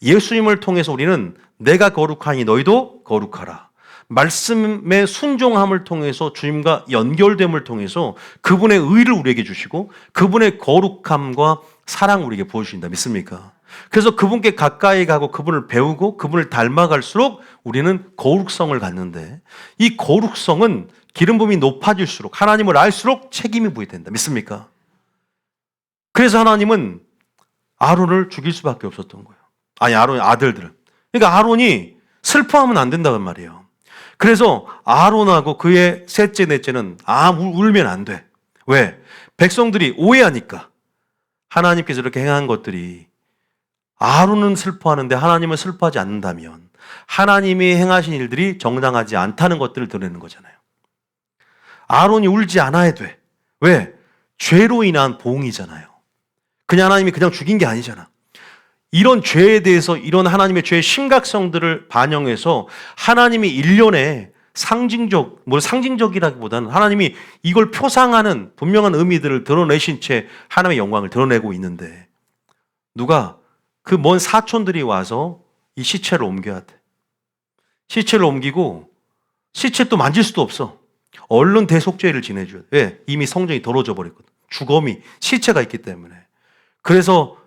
예수님을 통해서 우리는 내가 거룩하니 너희도 거룩하라. 말씀의 순종함을 통해서 주님과 연결됨을 통해서 그분의 의를 우리에게 주시고 그분의 거룩함과 사랑을 우리에게 보여주신다. 믿습니까? 그래서 그분께 가까이 가고 그분을 배우고 그분을 닮아갈수록 우리는 거룩성을 갖는데, 이 거룩성은 기름 부음이 높아질수록 하나님을 알수록 책임이 부여된다. 믿습니까? 그래서 하나님은 아론을 죽일 수밖에 없었던 거예요. 아니, 아론의 아들들을. 그러니까 아론이 슬퍼하면 안 된다는 말이에요. 그래서 아론하고 그의 셋째, 넷째는 울면 안 돼. 왜? 백성들이 오해하니까. 하나님께서 이렇게 행한 것들이 아론은 슬퍼하는데 하나님은 슬퍼하지 않는다면 하나님이 행하신 일들이 정당하지 않다는 것들을 드러내는 거잖아요. 아론이 울지 않아야 돼. 왜? 죄로 인한 보응이잖아요. 그냥 하나님이 그냥 죽인 게 아니잖아. 이런 죄에 대해서 이런 하나님의 죄의 심각성들을 반영해서 하나님이 일련의 상징적이라기보다는 하나님이 이걸 표상하는 분명한 의미들을 드러내신 채 하나님의 영광을 드러내고 있는데, 누가 그 먼 사촌들이 와서 이 시체를 옮겨야 돼. 시체를 옮기고 시체 또 만질 수도 없어. 얼른 대속죄를 지내줘야 돼. 왜? 이미 성전이 더러워져 버렸거든. 주검이 시체가 있기 때문에. 그래서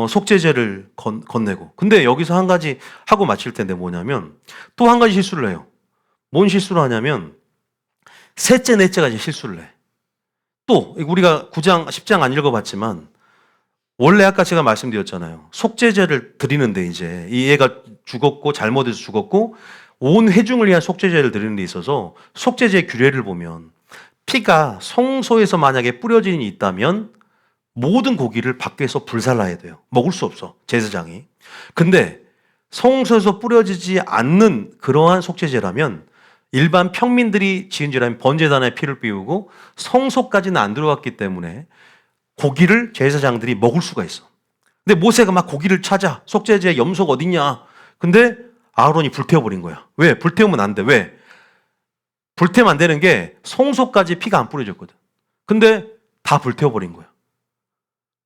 속죄제를 건네고. 근데 여기서 한 가지 하고 마칠 텐데 뭐냐면 또 한 가지 실수를 해요. 뭔 실수를 하냐면 셋째, 넷째가 이제 실수를 해. 또 우리가 9장, 10장 안 읽어봤지만 원래 아까 제가 말씀드렸잖아요. 속죄제를 드리는데 이제 이 애가 죽었고 잘못해서 죽었고 온 회중을 위한 속죄제를 드리는 데 있어서 속죄제의 규례를 보면 피가 성소에서 만약에 뿌려진 일이 있다면 모든 고기를 밖에서 불살라야 돼요. 먹을 수 없어, 제사장이. 근데 성소에서 뿌려지지 않는 그러한 속죄제라면 일반 평민들이 지은 죄라면 번제단에 피를 삐우고 성소까지는 안 들어갔기 때문에 고기를 제사장들이 먹을 수가 있어. 근데 모세가 막 고기를 찾아. 속죄제에 염소가 어딨냐. 근데 아론이 불태워버린 거야. 왜? 불태우면 안 돼. 왜? 불태우면 안 되는 게 성소까지 피가 안 뿌려졌거든. 근데 다 불태워버린 거야.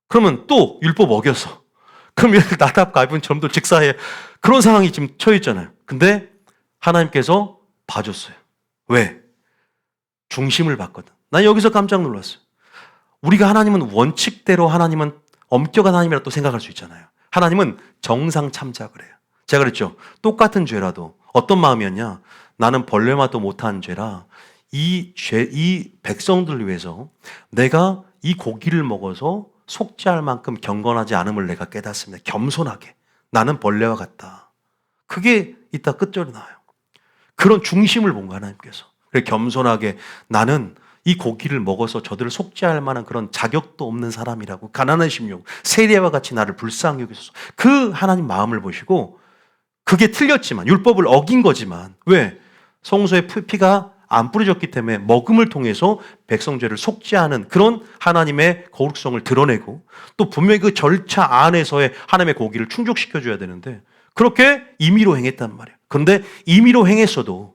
그러면 또 율법 어겼어. 그럼 나답과 아비론처럼 또 직사해. 그런 상황이 지금 처해 있잖아요. 근데 하나님께서 봐줬어요. 왜? 중심을 봤거든. 난 여기서 깜짝 놀랐어요. 우리가 하나님은 원칙대로 하나님은 엄격한 하나님이라 또 생각할 수 있잖아요. 하나님은 정상 참작을 해요. 제가 그랬죠. 똑같은 죄라도 어떤 마음이었냐? 나는 벌레마도 못한 죄라 이 백성들을 위해서 내가 이 고기를 먹어서 속죄할 만큼 경건하지 않음을 내가 깨닫습니다. 겸손하게. 나는 벌레와 같다. 그게 이따 끝절에 나와요. 그런 중심을 본 거야, 하나님께서. 그래 겸손하게 나는 이 고기를 먹어서 저들을 속죄할 만한 그런 자격도 없는 사람이라고, 가난한 심령, 세리와 같이 나를 불쌍히 여기소서. 그 하나님 마음을 보시고, 그게 틀렸지만, 율법을 어긴 거지만, 왜? 성소의 피가 안 뿌려졌기 때문에 먹음을 통해서 백성죄를 속죄하는 그런 하나님의 거룩성을 드러내고, 또 분명히 그 절차 안에서의 하나님의 고기를 충족시켜줘야 되는데, 그렇게 임의로 행했단 말이에요. 그런데 임의로 행했어도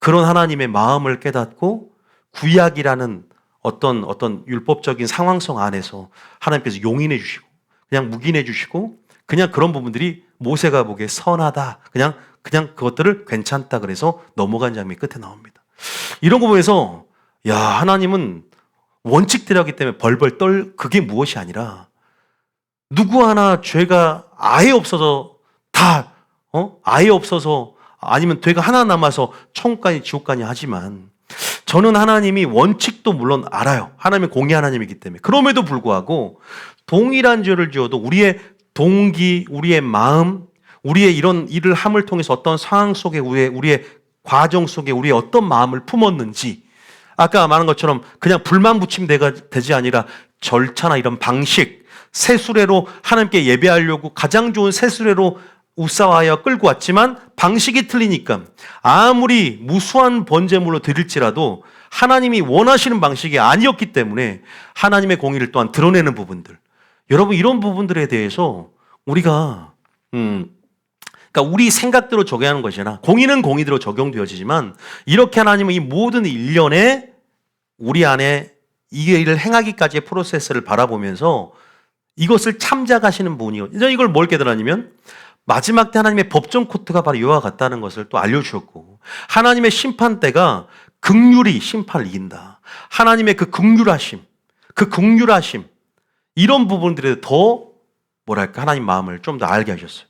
그런 하나님의 마음을 깨닫고 구약이라는 어떤 율법적인 상황성 안에서 하나님께서 용인해 주시고, 그냥 묵인해 주시고, 그냥 그런 부분들이 모세가 보기에 선하다, 그냥 그것들을 괜찮다 그래서 넘어간 장면이 끝에 나옵니다. 이런 거 보면서 야, 하나님은 원칙대로하기 때문에 벌벌 그게 무엇이 아니라, 누구 하나 죄가 아예 없어서 아예 없어서, 아니면 죄가 하나 남아서 천국가니 지옥가니 하지만, 저는 하나님이 원칙도 물론 알아요. 하나님은 공의 하나님이기 때문에. 그럼에도 불구하고 동일한 죄를 지어도 우리의 동기, 우리의 마음, 우리의 이런 일을 함을 통해서 어떤 상황 속에, 우리의 과정 속에 우리의 어떤 마음을 품었는지, 아까 말한 것처럼 그냥 불만 붙이면 되지 아니라 절차나 이런 방식, 새수레로 하나님께 예배하려고 가장 좋은 새수레로 우사하여 끌고 왔지만 방식이 틀리니까 아무리 무수한 번제물로 드릴지라도 하나님이 원하시는 방식이 아니었기 때문에 하나님의 공의를 또한 드러내는 부분들, 여러분 이런 부분들에 대해서 우리가 그러니까 우리 생각대로 적용하는 것이나, 공의는 공의대로 적용되어지지만, 이렇게 하나님은 이 모든 일련에 우리 안에 이 일을 행하기까지의 프로세스를 바라보면서 이것을 참작하시는 분이요. 이걸 뭘 깨달았냐면, 마지막 때 하나님의 법정 코트가 바로 이와 같다는 것을 또 알려주셨고, 하나님의 심판대가 긍휼이 심판을 이긴다. 하나님의 그 긍휼하심, 이런 부분들에 더 하나님 마음을 좀 더 알게 하셨어요.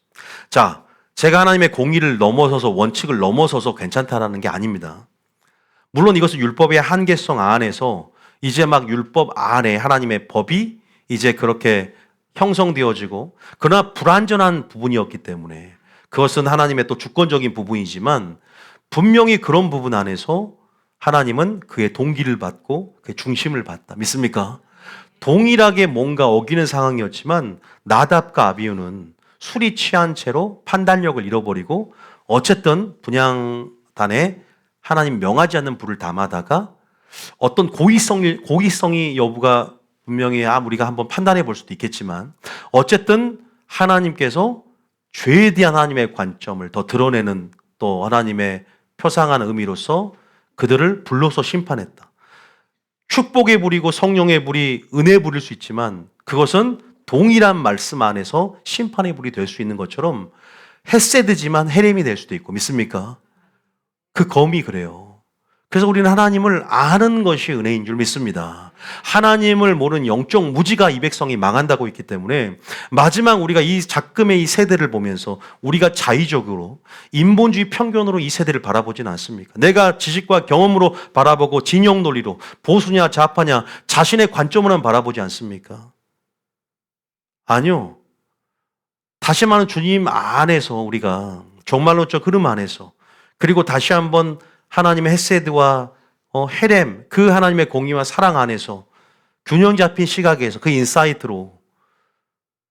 자, 제가 하나님의 공의를 넘어서서, 원칙을 넘어서서 괜찮다라는 게 아닙니다. 물론 이것은 율법의 한계성 안에서 이제 막 율법 안에 하나님의 법이 이제 그렇게 형성되어지고, 그러나 불완전한 부분이었기 때문에 그것은 하나님의 또 주권적인 부분이지만, 분명히 그런 부분 안에서 하나님은 그의 동기를 받고 그의 중심을 받다. 믿습니까? 동일하게 뭔가 어기는 상황이었지만 나답과 아비후는 술이 취한 채로 판단력을 잃어버리고 어쨌든 분향단에 하나님 명하지 않는 불을 담아다가 어떤 고의성이 여부가 분명히 우리가 한번 판단해 볼 수도 있겠지만, 어쨌든 하나님께서 죄에 대한 하나님의 관점을 더 드러내는, 또 하나님의 표상한 의미로서 그들을 불로서 심판했다. 축복의 불이고 성령의 불이 은혜의 불일 수 있지만, 그것은 동일한 말씀 안에서 심판의 불이 될 수 있는 것처럼 헤세드지만 헤렘이 될 수도 있고, 믿습니까? 그 검이 그래요. 그래서 우리는 하나님을 아는 것이 은혜인 줄 믿습니다. 하나님을 모르는 영적 무지가 이 백성이 망한다고 했기 때문에, 마지막 우리가 이 작금의 이 세대를 보면서 우리가 자의적으로 인본주의 편견으로 이 세대를 바라보진 않습니까? 내가 지식과 경험으로 바라보고 진영 논리로, 보수냐 좌파냐 자신의 관점으로만 바라보지 않습니까? 아니요. 다시 말하면 주님 안에서 우리가 종말론적 흐름 안에서, 그리고 다시 한번 하나님의 헤세드와 헤렘, 그 하나님의 공의와 사랑 안에서 균형 잡힌 시각에서 그 인사이트로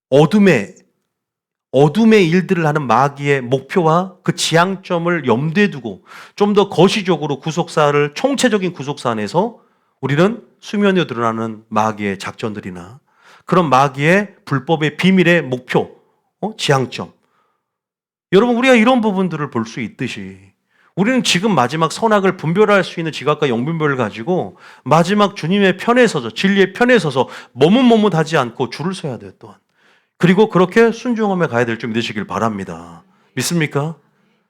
어둠의 일들을 하는 마귀의 목표와 그 지향점을 염두에 두고 좀 더 거시적으로 구속사를, 총체적인 구속사 안에서 우리는 수면에 드러나는 마귀의 작전들이나 그런 마귀의 불법의 비밀의 목표, 지향점, 여러분 우리가 이런 부분들을 볼 수 있듯이, 우리는 지금 마지막 선악을 분별할 수 있는 지각과 영분별을 가지고 마지막 주님의 편에 서서, 진리의 편에 서서 머뭇머뭇하지 않고 줄을 서야 돼요 또한. 그리고 그렇게 순종하며 가야 될 줄 믿으시길 바랍니다. 믿습니까?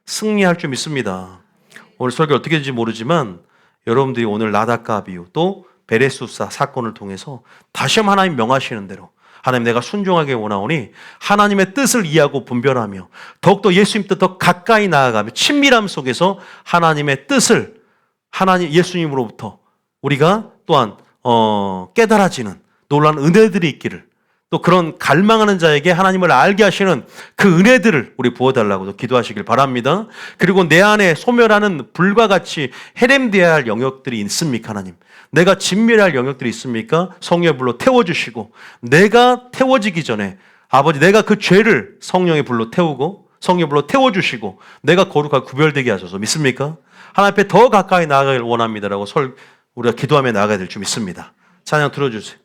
승리할 줄 믿습니다. 오늘 설교 어떻게 될지 모르지만 여러분들이 오늘 나답과 아비후 또 베레수사 사건을 통해서 다시 한번 하나님 명하시는 대로, 하나님 내가 순종하게 원하오니 하나님의 뜻을 이해하고 분별하며 더욱더 예수님 뜻 더 가까이 나아가며 친밀함 속에서 하나님의 뜻을, 하나님 예수님으로부터 우리가 또한 깨달아지는 놀라운 은혜들이 있기를 또 그런 갈망하는 자에게 하나님을 알게 하시는 그 은혜들을 우리 부어달라고도 기도하시길 바랍니다. 그리고 내 안에 소멸하는 불과 같이 해냄되어야 할 영역들이 있습니까, 하나님? 내가 진멸해야 할 영역들이 있습니까? 성령의 불로 태워주시고, 내가 태워지기 전에 아버지, 내가 그 죄를 성령의 불로 태우고 성령의 불로 태워주시고 내가 거룩하게 구별되게 하소서. 믿습니까? 하나님 앞에 더 가까이 나아가길 원합니다라고 우리가 기도하며 나아가야 될 줄 믿습니다. 찬양 들어주세요.